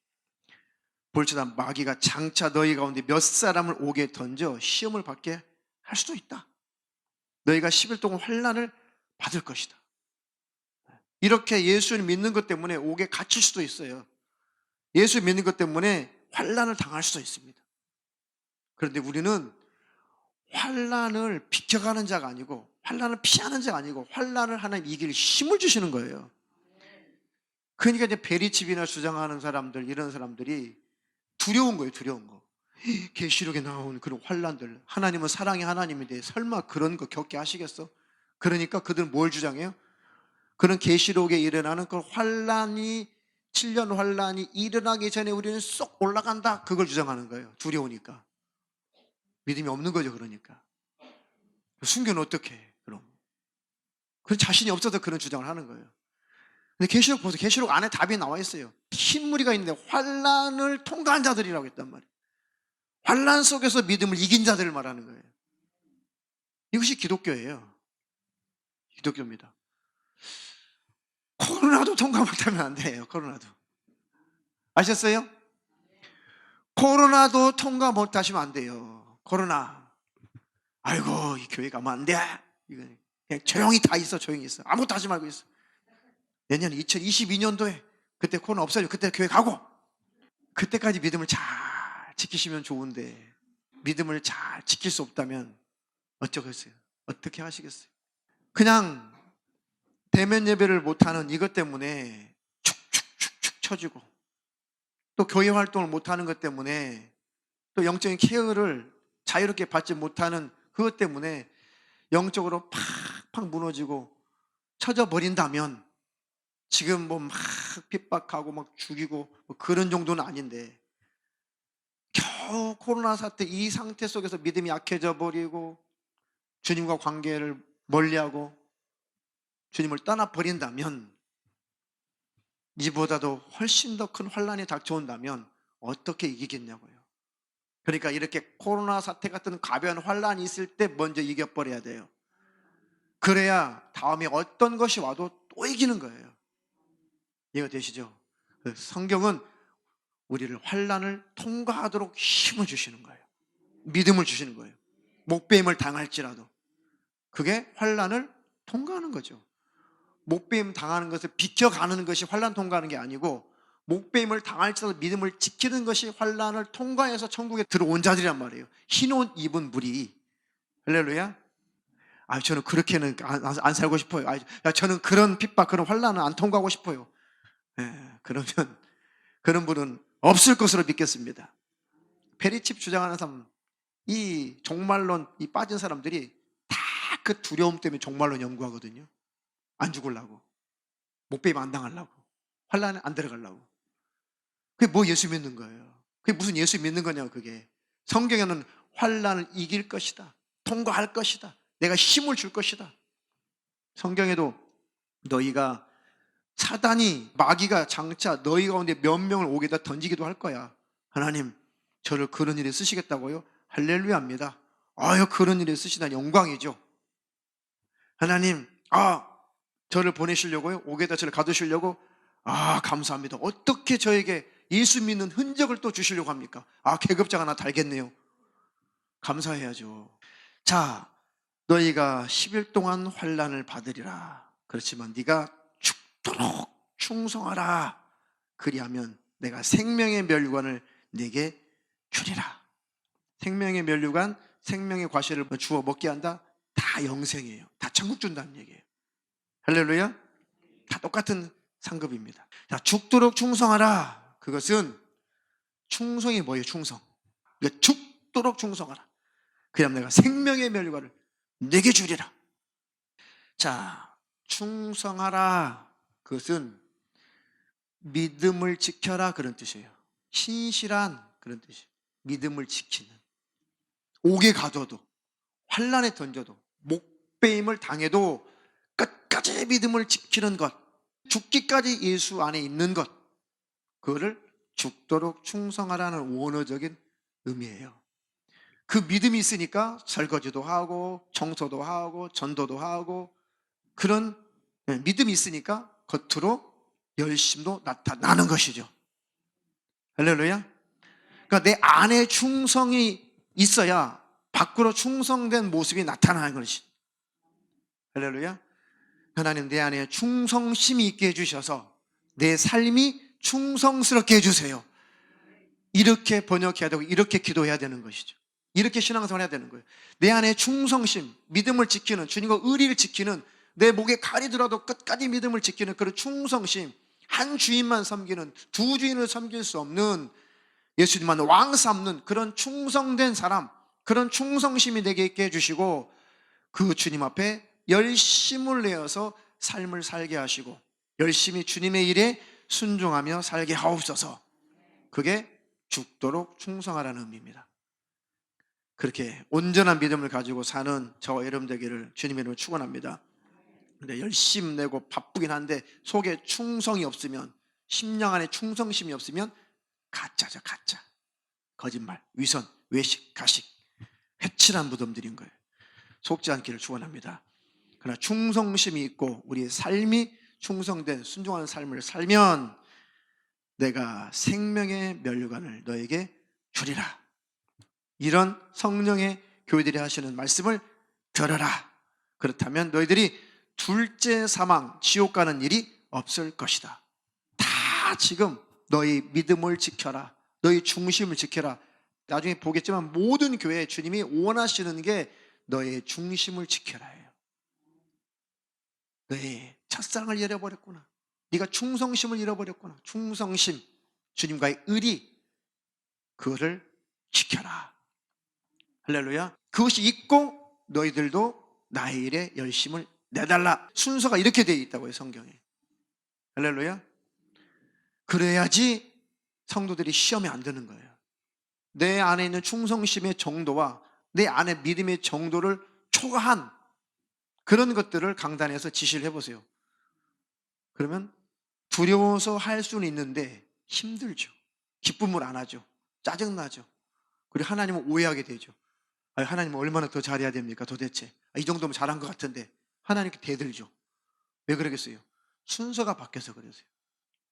볼지다 마귀가 장차 너희 가운데 몇 사람을 오게 던져 시험을 받게 할 수도 있다. 너희가 10일 동안 환난을 받을 것이다. 이렇게 예수를 믿는 것 때문에 옥에 갇힐 수도 있어요. 예수 믿는 것 때문에 환난을 당할 수도 있습니다. 그런데 우리는 환난을 비켜가는 자가 아니고 환난을 피하는 자가 아니고 환난을 하나님 이길 힘을 주시는 거예요. 그러니까 이제 베리칩이나 주장하는 사람들 이런 사람들이 두려운 거예요. 두려운 거. 계시록에 나온 그런 환난들, 하나님은 사랑의 하나님인데 설마 그런 거 겪게 하시겠어? 그러니까 그들은 뭘 주장해요? 그런 계시록에 일어나는 그 환난이 7년 환난이 일어나기 전에 우리는 쏙 올라간다. 그걸 주장하는 거예요. 두려우니까. 믿음이 없는 거죠. 그러니까. 순교는 어떻게 해? 그럼. 그 자신이 없어서 그런 주장을 하는 거예요. 근데 계시록 보세요. 계시록 안에 답이 나와 있어요. 흰 무리가 있는데 환난을 통과한 자들이라고 했단 말이에요. 환난 속에서 믿음을 이긴 자들을 말하는 거예요. 이것이 기독교예요. 기독교입니다. 코로나도 통과 못하면 안 돼요. 코로나도. 아셨어요? 코로나도 통과 못하시면 안 돼요. 코로나. 아이고 이 교회 가면 안 돼. 이거 그냥 조용히 다 있어. 조용히 있어. 아무것도 하지 말고 있어. 내년 2022년도에 그때 코로나 없어지고 그때 교회 가고 그때까지 믿음을 잘 지키시면 좋은데 믿음을 잘 지킬 수 없다면 어쩌겠어요? 어떻게 하시겠어요? 그냥 대면 예배를 못하는 이것 때문에 축축축축 쳐지고 또 교회 활동을 못하는 것 때문에 또 영적인 케어를 자유롭게 받지 못하는 그것 때문에 영적으로 팍팍 무너지고 쳐져 버린다면 지금 뭐 막 핍박하고 막 죽이고 뭐 그런 정도는 아닌데 겨우 코로나 사태 이 상태 속에서 믿음이 약해져 버리고 주님과 관계를 멀리하고 주님을 떠나 버린다면 이보다도 훨씬 더 큰 환난이 닥쳐온다면 어떻게 이기겠냐고요. 그러니까 이렇게 코로나 사태 같은 가벼운 환난이 있을 때 먼저 이겨버려야 돼요. 그래야 다음에 어떤 것이 와도 또 이기는 거예요. 이해가 되시죠? 성경은 우리를 환난을 통과하도록 힘을 주시는 거예요. 믿음을 주시는 거예요. 목배임을 당할지라도 그게 환난을 통과하는 거죠. 목배임 당하는 것을 비켜가는 것이 환난 통과하는 게 아니고 목배임을 당할지라도 믿음을 지키는 것이 환난을 통과해서 천국에 들어온 자들이란 말이에요. 흰 옷 입은 무리. 할렐루야. 저는 그렇게는 안 살고 싶어요. 저는 그런 핍박, 그런 환난은 안 통과하고 싶어요. 그러면 그런 분은 없을 것으로 믿겠습니다. 페리칩 주장하는 사람, 이 종말론 이 빠진 사람들이 다 그 두려움 때문에 종말론 연구하거든요. 안 죽으려고, 목배임 안 당하려고, 환난에 안 들어가려고. 그게 뭐 예수 믿는 거예요? 그게 무슨 예수 믿는 거냐고. 그게 성경에는 환난을 이길 것이다, 통과할 것이다, 내가 힘을 줄 것이다. 성경에도 너희가 사단이 마귀가 장차 너희 가운데 몇 명을 옥에다 던지기도 할 거야. 하나님 저를 그런 일에 쓰시겠다고요? 할렐루야입니다. 아유 그런 일에 쓰시다니 영광이죠. 하나님 저를 보내시려고요? 옥에다 저를 가두시려고? 감사합니다. 어떻게 저에게 예수 믿는 흔적을 또 주시려고 합니까? 계급장 하나 달겠네요. 감사해야죠. 자, 너희가 10일 동안 환난을 받으리라. 그렇지만 네가 죽도록 충성하라. 그리하면 내가 생명의 멸류관을 네게 주리라. 생명의 멸류관, 생명의 과실을 주어 먹게 한다? 다 영생이에요. 다 천국 준다는 얘기예요. 할렐루야. 다 똑같은 상급입니다. 자, 죽도록 충성하라. 그것은 충성이 뭐예요? 충성. 그러니까 죽도록 충성하라. 그럼 내가 생명의 멸류관을 내게 주리라. 자, 충성하라. 그것은 믿음을 지켜라 그런 뜻이에요. 신실한 그런 뜻이에요. 믿음을 지키는. 옥에 가둬도 환난에 던져도 목배임을 당해도 끝까지 믿음을 지키는 것, 죽기까지 예수 안에 있는 것, 그거를 죽도록 충성하라는 원어적인 의미예요. 그 믿음이 있으니까 설거지도 하고 청소도 하고 전도도 하고 그런 믿음이 있으니까 겉으로 열심도 나타나는 것이죠. 할렐루야. 그러니까 내 안에 충성이 있어야 밖으로 충성된 모습이 나타나는 것이. 할렐루야. 하나님 내 안에 충성심이 있게 해주셔서 내 삶이 충성스럽게 해주세요. 이렇게 번역해야 되고 이렇게 기도해야 되는 것이죠. 이렇게 신앙생활 해야 되는 거예요. 내 안에 충성심, 믿음을 지키는, 주님과 의리를 지키는, 내 목에 칼이 들어도 끝까지 믿음을 지키는 그런 충성심, 한 주인만 섬기는, 두 주인을 섬길 수 없는, 예수님만 왕 삼는 그런 충성된 사람, 그런 충성심이 내게 있게 해주시고 그 주님 앞에 열심을 내어서 삶을 살게 하시고 열심히 주님의 일에 순종하며 살게 하옵소서. 그게 죽도록 충성하라는 의미입니다. 그렇게 온전한 믿음을 가지고 사는 저와 여러분 되기를 주님의 이름으로 축원합니다. 근데 열심 내고 바쁘긴 한데 속에 충성이 없으면, 심령 안에 충성심이 없으면 가짜죠. 가짜, 거짓말, 위선, 외식, 가식, 회칠한 무덤들인 거예요. 속지 않기를 축원합니다. 그러나 충성심이 있고 우리의 삶이 충성된 순종하는 삶을 살면 내가 생명의 멸류관을 너에게 주리라. 이런 성령의 교회들이 하시는 말씀을 들어라. 그렇다면 너희들이 둘째 사망, 지옥 가는 일이 없을 것이다. 다 지금 너희 믿음을 지켜라. 너희 중심을 지켜라. 나중에 보겠지만 모든 교회에 주님이 원하시는 게 너의 중심을 지켜라예요. 너의 첫사랑을 잃어버렸구나. 네가 충성심을 잃어버렸구나. 충성심, 주님과의 의리, 그거를 지켜라. 할렐루야. 그것이 있고 너희들도 나의 일에 열심을 내달라. 순서가 이렇게 되어 있다고요, 성경에. 할렐루야. 그래야지 성도들이 시험에 안 드는 거예요. 내 안에 있는 충성심의 정도와 내 안에 믿음의 정도를 초과한 그런 것들을 강단에서 지시를 해보세요. 그러면 두려워서 할 수는 있는데 힘들죠. 기쁨을 안 하죠. 짜증나죠. 그리고 하나님은 오해하게 되죠. 하나님은 얼마나 더 잘해야 됩니까 도대체? 이 정도면 잘한 것 같은데. 하나님께 대들죠. 왜 그러겠어요? 순서가 바뀌어서 그러세요.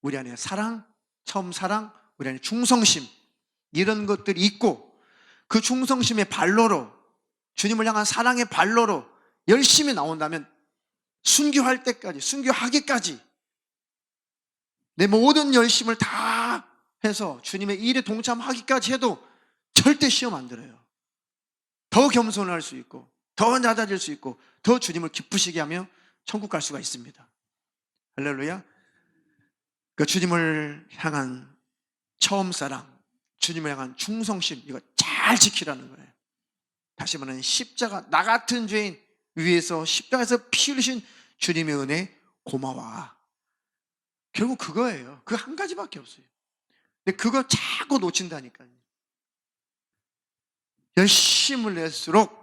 우리 안에 사랑, 처음 사랑, 우리 안에 충성심, 이런 것들이 있고 그 충성심의 발로로, 주님을 향한 사랑의 발로로 열심히 나온다면 순교할 때까지, 순교하기까지 내 모든 열심을 다 해서 주님의 일에 동참하기까지 해도 절대 시험 안 들어요. 더 겸손할 수 있고 더 낮아질 수 있고 더 주님을 기쁘시게 하며 천국 갈 수가 있습니다. 할렐루야. 그 주님을 향한 처음 사랑, 주님을 향한 충성심, 이거 잘 지키라는 거예요. 다시 말하면 십자가, 나 같은 죄인 위에서 십자가에서 피 흘리신 주님의 은혜 고마워. 결국 그거예요. 그 한 가지밖에 없어요. 근데 그거 자꾸 놓친다니까요. 열심을 낼수록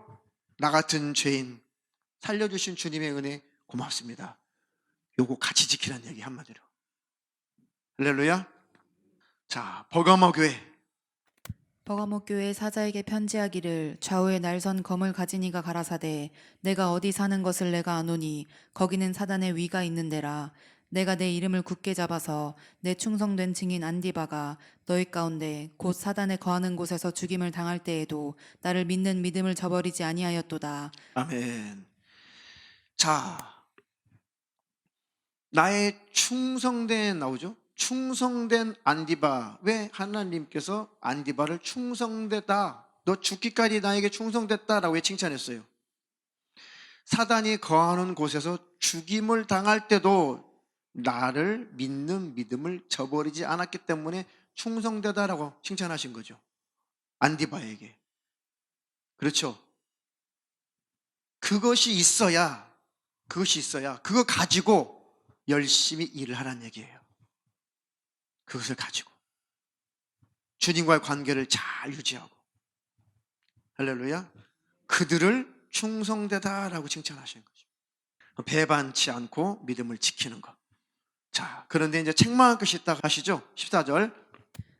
나 같은 죄인 살려주신 주님의 은혜 고맙습니다. 요거 같이 지키라는 얘기 한마디로. 할렐루야. 자, 버가모 교회. 버가모 교회 사자에게 편지하기를 좌우에 날선 검을 가진 이가 가라사대 내가 어디 사는 것을 내가 아노니 거기는 사단의 위가 있는데라. 내가 내 이름을 굳게 잡아서 내 충성된 증인 안디바가 너희 가운데 곧 사단에 거하는 곳에서 죽임을 당할 때에도 나를 믿는 믿음을 저버리지 아니하였도다. 아멘. 자, 나의 충성된 나오죠? 충성된 안디바. 왜 하나님께서 안디바를 충성되다, 너 죽기까지 나에게 충성됐다라고 왜 칭찬했어요? 사단이 거하는 곳에서 죽임을 당할 때도 나를 믿는 믿음을 저버리지 않았기 때문에 충성되다라고 칭찬하신 거죠. 안디바에게. 그렇죠? 그것이 있어야 그거 가지고 열심히 일을 하라는 얘기예요. 그것을 가지고 주님과의 관계를 잘 유지하고, 할렐루야, 그들을 충성되다라고 칭찬하시는 거죠. 배반치 않고 믿음을 지키는 것. 자, 그런데 이제 책망할 것이 있다 하시죠. 14절.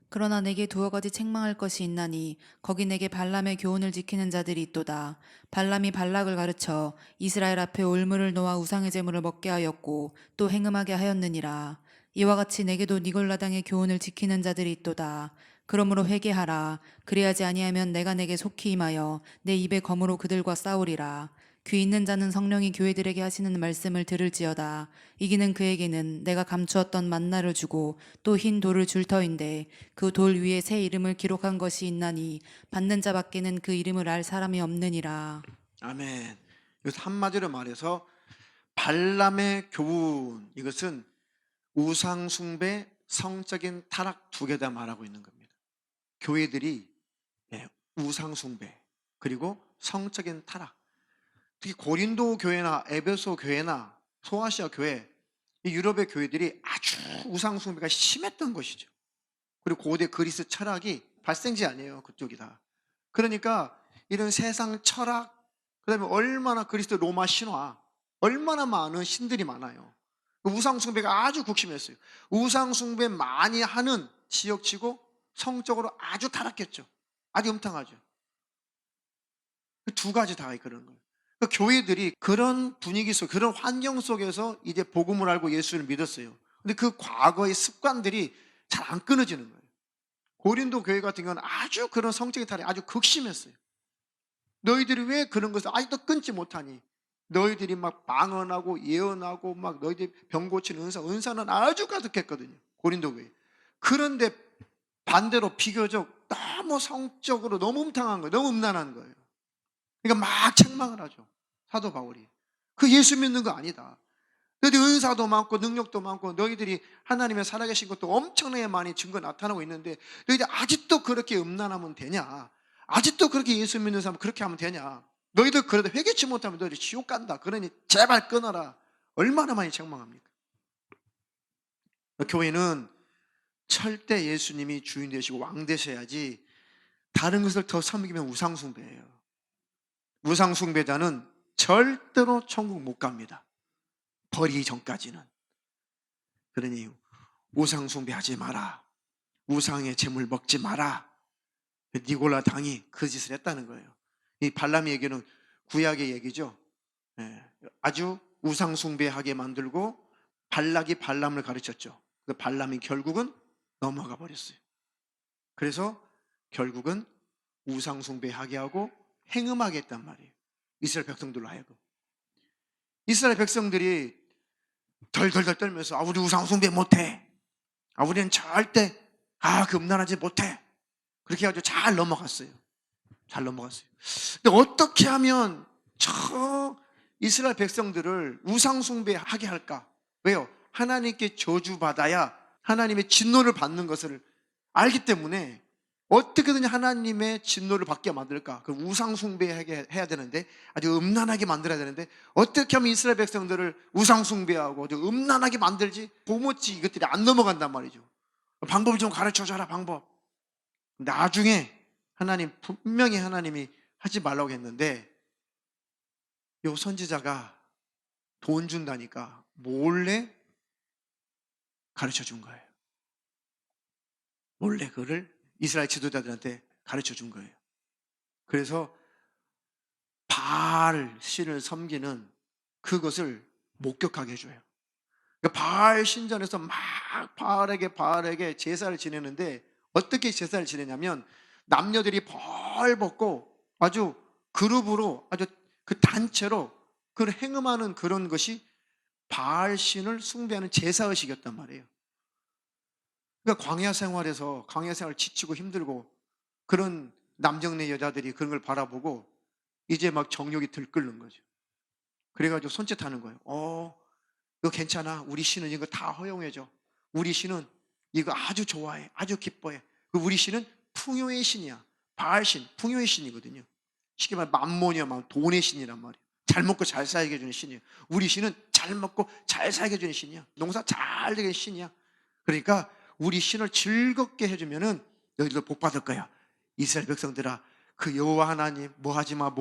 그러나 내게 두어 가지 책망할 것이 있나니 거기 내게 발람의 교훈을 지키는 자들이 있도다. 발람이 발락을 가르쳐 이스라엘 앞에 올무를 놓아 우상의 제물을 먹게 하였고 또 행음하게 하였느니라. 이와 같이 내게도 니골라당의 교훈을 지키는 자들이 있도다. 그러므로 회개하라. 그리하지 아니하면 내가 내게 속히 임하여 내 입의 검으로 그들과 싸우리라. 귀 있는 자는 성령이 교회들에게 하시는 말씀을 들을지어다. 이기는 그에게는 내가 감추었던 만나를 주고 또 흰 돌을 줄 터인데 그 돌 위에 새 이름을 기록한 것이 있나니 받는 자밖에는 그 이름을 알 사람이 없느니라. 아멘. 이것을 한마디로 말해서 발람의 교훈, 이것은 우상 숭배, 성적인 타락 두 개 다 말하고 있는 겁니다. 교회들이 우상 숭배 그리고 성적인 타락, 특히 고린도 교회나 에베소 교회나 소아시아 교회, 이 유럽의 교회들이 아주 우상 숭배가 심했던 것이죠. 그리고 고대 그리스 철학이 발생지 아니에요. 그쪽이 다. 그러니까 이런 세상 철학, 그다음에 얼마나 그리스 로마 신화, 얼마나 많은 신들이 많아요. 우상 숭배가 아주 극심했어요. 우상 숭배 많이 하는 지역치고 성적으로 아주 타락했죠. 아주 음탕하죠. 그 두 가지 다 그런 거예요. 그 교회들이 그런 분위기 속, 그런 환경 속에서 이제 복음을 알고 예수를 믿었어요. 근데 그 과거의 습관들이 잘 안 끊어지는 거예요. 고린도 교회 같은 경우는 아주 그런 성적인 타락이 아주 극심했어요. 너희들이 왜 그런 것을 아직도 끊지 못하니? 너희들이 막 방언하고 예언하고 막 너희들이 병 고치는 은사는 아주 가득했거든요. 고린도 교회. 그런데 반대로 비교적 너무 성적으로 너무 음탕한 거예요. 너무 음란한 거예요. 그러니까 막 책망을 하죠. 사도 바울이. 그 예수 믿는 거 아니다. 너희들 은사도 많고 능력도 많고 너희들이 하나님의 살아계신 것도 엄청나게 많이 증거 나타나고 있는데 너희들 아직도 그렇게 음란하면 되냐? 아직도 그렇게 예수 믿는 사람 그렇게 하면 되냐? 너희들 그래도 회개치 못하면 너희들 지옥 간다. 그러니 제발 끊어라. 얼마나 많이 책망합니까? 교회는 철대 예수님이 주인 되시고 왕 되셔야지, 다른 것을 더 섬기면 우상숭배예요. 우상숭배자는 절대로 천국 못 갑니다. 버리기 전까지는. 그러니 우상숭배하지 마라. 우상의 재물 먹지 마라. 니골라 당이 그 짓을 했다는 거예요. 이 발람의 얘기는 구약의 얘기죠. 아주 우상숭배하게 만들고 발락이 발람을 가르쳤죠. 그 발람이 결국은 넘어가 버렸어요. 그래서 결국은 우상숭배하게 하고 행음하게 했단 말이에요. 이스라엘 백성들로 하여금. 이스라엘 백성들이 덜덜덜 떨면서 우리 우상숭배 못해. 우리는 절대 음란하지 못해. 그렇게 해가지고 잘 넘어갔어요. 잘 넘어갔어요. 근데 어떻게 하면 저 이스라엘 백성들을 우상숭배하게 할까? 왜요? 하나님께 저주받아야 하나님의 진노를 받는 것을 알기 때문에 어떻게든 하나님의 진노를 받게 만들까? 그 우상숭배하게 해야 되는데, 아주 음란하게 만들어야 되는데, 어떻게 하면 이스라엘 백성들을 우상숭배하고 아주 음란하게 만들지? 도무지 이것들이 안 넘어간단 말이죠. 방법을 좀 가르쳐줘라, 방법. 나중에 분명히 하나님이 하지 말라고 했는데, 요 선지자가 돈 준다니까 몰래 가르쳐 준 거예요. 몰래 그거를 이스라엘 지도자들한테 가르쳐 준 거예요. 그래서 바알 신을 섬기는 그것을 목격하게 해줘요. 그러니까 바알 신전에서 막 바알에게 제사를 지내는데, 어떻게 제사를 지내냐면 남녀들이 벌벗고 아주 그룹으로, 아주 그 단체로 그걸 행음하는 그런 것이 바알 신을 숭배하는 제사의식이었단 말이에요. 그러니까 광야 생활 지치고 힘들고 그런 남정네 여자들이 그런 걸 바라보고 이제 막 정욕이 들끓는 거죠. 그래가지고 손짓하는 거예요. 이거 괜찮아. 우리 신은 이거 다 허용해줘. 우리 신은 이거 아주 좋아해. 아주 기뻐해. 우리 신은 풍요의 신이야. 바알신, 풍요의 신이거든요. 쉽게 말해 만몬이야, 돈의 신이란 말이에요. 잘 먹고 잘 살게 해주는 신이에요. 우리 신은 잘 먹고 잘 살게 해주는 신이야. 농사 잘 되게 해주는 신이야. 그러니까 우리 신을 즐겁게 해주면은 너희들도 복 받을 거야. 이스라엘 백성들아, 그 여호와 하나님 뭐하지 마,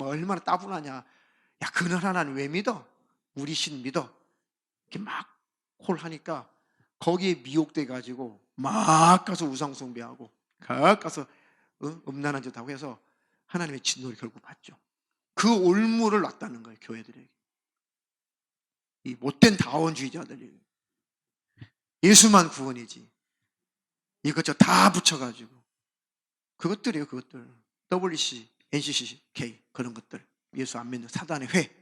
얼마나 따분하냐. 야, 그늘 하나님 왜 믿어? 우리 신 믿어. 이렇게 막 콜하니까 거기에 미혹돼 가지고 막 가서 우상 숭배하고 막 가서 음란한 짓 하고 해서 하나님의 진노를 결국 받죠. 그 올무를 놨다는 거예요, 교회들에게. 이 못된 다원주의자들이. 예수만 구원이지. 이것저것 다 붙여가지고. 그것들이에요, 그것들. WC, NCCK 그런 것들. 예수 안 믿는 사단의 회.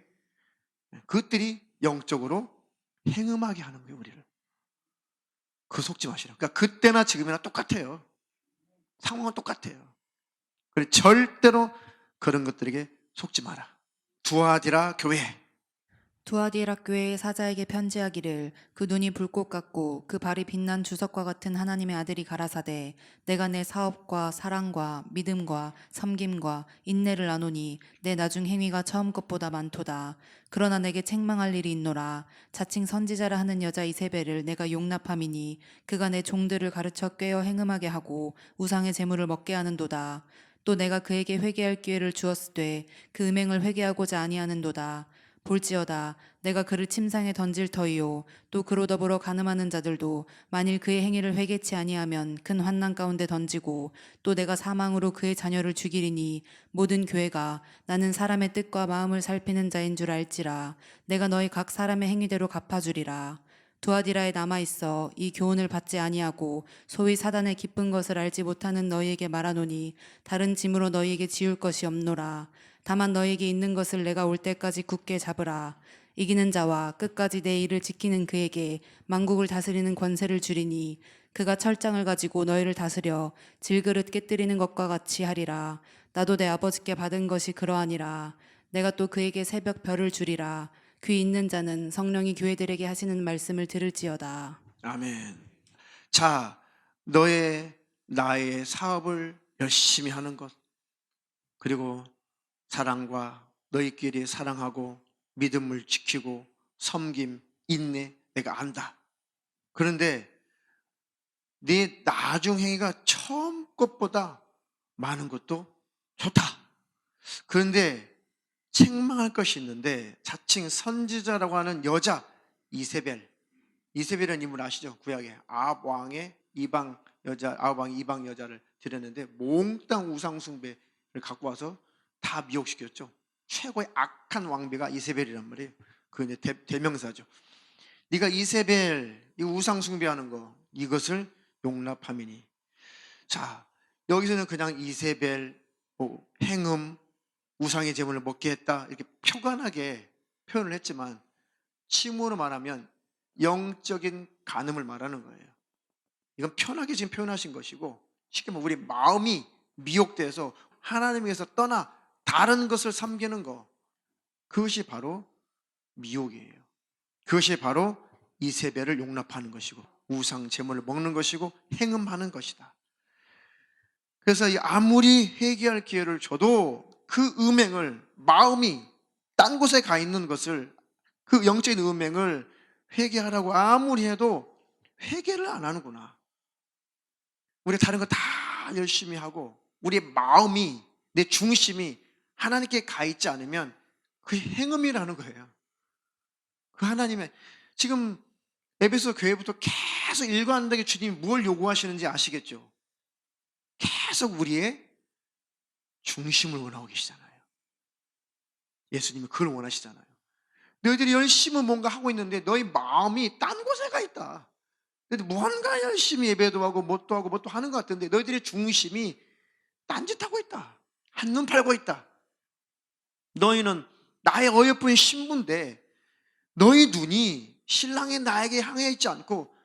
그것들이 영적으로 행음하게 하는 거예요, 우리를. 그 속지 마시라. 그러니까 그때나 지금이나 똑같아요. 상황은 똑같아요. 그래, 절대로 그런 것들에게 속지 마라. 두아디라 교회. 두아디라 교회의 사자에게 편지하기를, 그 눈이 불꽃 같고 그 발이 빛난 주석과 같은 하나님의 아들이 가라사대, 내가 내 사업과 사랑과 믿음과 섬김과 인내를 아노니 내 나중 행위가 처음 것보다 많도다. 그러나 내게 책망할 일이 있노라. 자칭 선지자라 하는 여자 이세벨을 내가 용납함이니 그가 내 종들을 가르쳐 꾀어 행음하게 하고 우상의 재물을 먹게 하는도다. 또 내가 그에게 회개할 기회를 주었으되 그 음행을 회개하고자 아니하는도다. 볼지어다 내가 그를 침상에 던질 터이요 또 그로 더불어 간음하는 자들도 만일 그의 행위를 회개치 아니하면 큰 환난 가운데 던지고, 또 내가 사망으로 그의 자녀를 죽이리니 모든 교회가 나는 사람의 뜻과 마음을 살피는 자인 줄 알지라. 내가 너희 각 사람의 행위대로 갚아주리라. 두아디라에 남아있어 이 교훈을 받지 아니하고 소위 사단의 기쁜 것을 알지 못하는 너희에게 말하노니 다른 짐으로 너희에게 지울 것이 없노라. 다만 너희에게 있는 것을 내가 올 때까지 굳게 잡으라. 이기는 자와 끝까지 내 일을 지키는 그에게 만국을 다스리는 권세를 주리니 그가 철장을 가지고 너희를 다스려 질그릇 깨뜨리는 것과 같이 하리라. 나도 내 아버지께 받은 것이 그러하니라. 내가 또 그에게 새벽 별을 주리라. 귀 있는 자는 성령이 교회들에게 하시는 말씀을 들을지어다. 아멘. 자, 나의 사업을 열심히 하는 것, 그리고 사랑과 너희끼리 사랑하고 믿음을 지키고 섬김, 인내, 내가 안다. 그런데 네 나중 행위가 처음 것보다 많은 것도 좋다. 그런데 책망할 것이 있는데, 자칭 선지자라고 하는 여자 이세벨은 인물 아시죠? 구약에 아합 왕이 이방 여자를 드렸는데 몽땅 우상 숭배를 갖고 와서 다 미혹시켰죠. 최고의 악한 왕비가 이세벨이란 말이에요. 그 이제 대명사죠. 네가 이세벨 이 우상 숭배하는 거, 이것을 용납함이니. 자, 여기서는 그냥 이세벨 행음, 우상의 제물을 먹게 했다 이렇게 표관하게 표현을 했지만, 침으로 말하면 영적인 간음을 말하는 거예요. 이건 편하게 지금 표현하신 것이고, 쉽게 말하면 우리 마음이 미혹돼서 하나님에서 떠나 다른 것을 섬기는 것, 그것이 바로 미혹이에요. 그것이 바로 이세벨을 용납하는 것이고 우상 제물을 먹는 것이고 행음하는 것이다. 그래서 아무리 회개할 기회를 줘도 그 음행을, 마음이 딴 곳에 가 있는 것을, 그 영적인 음행을 회개하라고 아무리 해도 회개를 안 하는구나. 우리가 다른 거 다 열심히 하고 우리의 마음이, 내 중심이 하나님께 가 있지 않으면 그 행음이라는 거예요. 그 하나님의 지금 에베소 교회부터 계속 일관되게 주님이 뭘 요구하시는지 아시겠죠? 계속 우리의 중심을 원하고 계시잖아요. 예수님이 그걸 원하시잖아요. 너희들이 열심히 뭔가 하고 있는데 너희 마음이 딴 곳에 가 있다. 무언가 열심히 예배도 하고 뭣도 하고 뭣도 하는 것 같은데 너희들의 중심이 딴짓하고 있다. 한눈 팔고 있다. 너희는 나의 어여쁜 신부인데 너희 눈이 신랑의 나에게 향해 있지 않고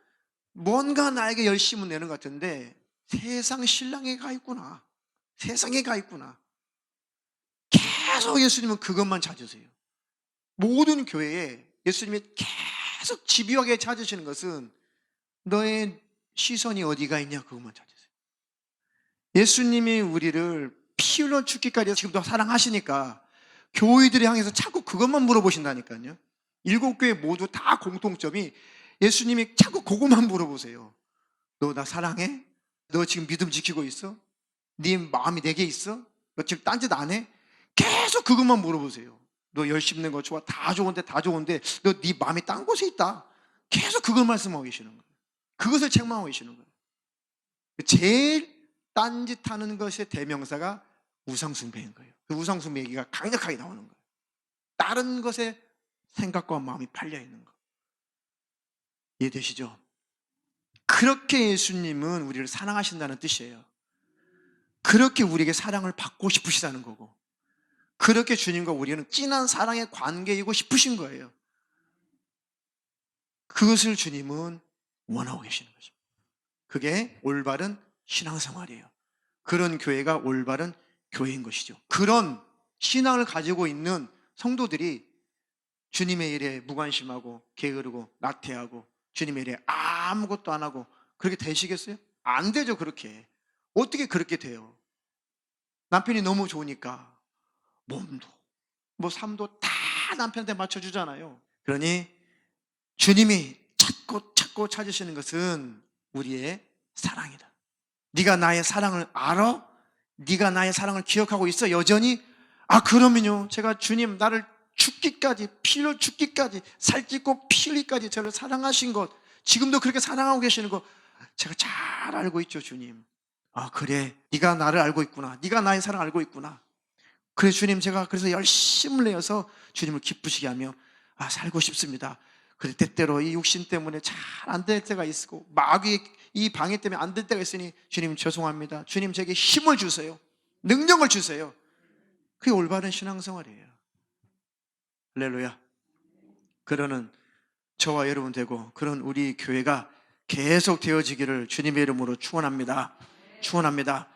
뭔가 나에게 열심을 내는 것 같은데 세상 신랑에 가 있구나. 세상에 가 있구나. 계속 예수님은 그것만 찾으세요. 모든 교회에 예수님이 계속 집요하게 찾으시는 것은 너의 시선이 어디가 있냐 그것만 찾으세요. 예수님이 우리를 피 흘려 죽기까지 지금도 사랑하시니까 교회들을 향해서 자꾸 그것만 물어보신다니까요. 7교회 모두 다 공통점이 예수님이 자꾸 그것만 물어보세요. 너 나 사랑해? 너 지금 믿음 지키고 있어? 네 마음이 내게 있어? 너 지금 딴짓 안 해? 계속 그것만 물어보세요. 너 열심히 낸 거 좋아. 다 좋은데 너 네 마음이 딴 곳에 있다. 계속 그걸 말씀하고 계시는 거예요. 그것을 책망하고 계시는 거예요. 제일 딴짓하는 것의 대명사가 우상숭배인 거예요. 그 우상숭배 얘기가 강력하게 나오는 거예요. 다른 것에 생각과 마음이 팔려 있는 거. 이해되시죠? 그렇게 예수님은 우리를 사랑하신다는 뜻이에요. 그렇게 우리에게 사랑을 받고 싶으시다는 거고, 그렇게 주님과 우리는 진한 사랑의 관계이고 싶으신 거예요. 그것을 주님은 원하고 계시는 거죠. 그게 올바른 신앙생활이에요. 그런 교회가 올바른 교회인 것이죠. 그런 신앙을 가지고 있는 성도들이 주님의 일에 무관심하고 게으르고 나태하고 주님의 일에 아무것도 안 하고 그렇게 되시겠어요? 안 되죠. 그렇게. 어떻게 그렇게 돼요? 남편이 너무 좋으니까 몸도 삶도 다 남편한테 맞춰주잖아요. 그러니 주님이 찾고 찾으시는 것은 우리의 사랑이다. 네가 나의 사랑을 알아? 네가 나의 사랑을 기억하고 있어? 여전히? 그러면요, 제가 주님 나를 죽기까지, 피를 죽기까지, 살찌고 피 흘리기까지 저를 사랑하신 것, 지금도 그렇게 사랑하고 계시는 것 제가 잘 알고 있죠. 주님, 그래, 네가 나를 알고 있구나. 네가 나의 사랑 알고 있구나. 그래 주님, 제가 그래서 열심을 내어서 주님을 기쁘시게 하며 살고 싶습니다. 그래 때때로 이 육신 때문에 잘 안 될 때가 있고 마귀의 이 방해 때문에 안 될 때가 있으니 주님 죄송합니다. 주님 제게 힘을 주세요. 능력을 주세요. 그게 올바른 신앙생활이에요. 할렐루야. 그러는 저와 여러분 되고 그런 우리 교회가 계속 되어지기를 주님의 이름으로 축원합니다. 축원합니다.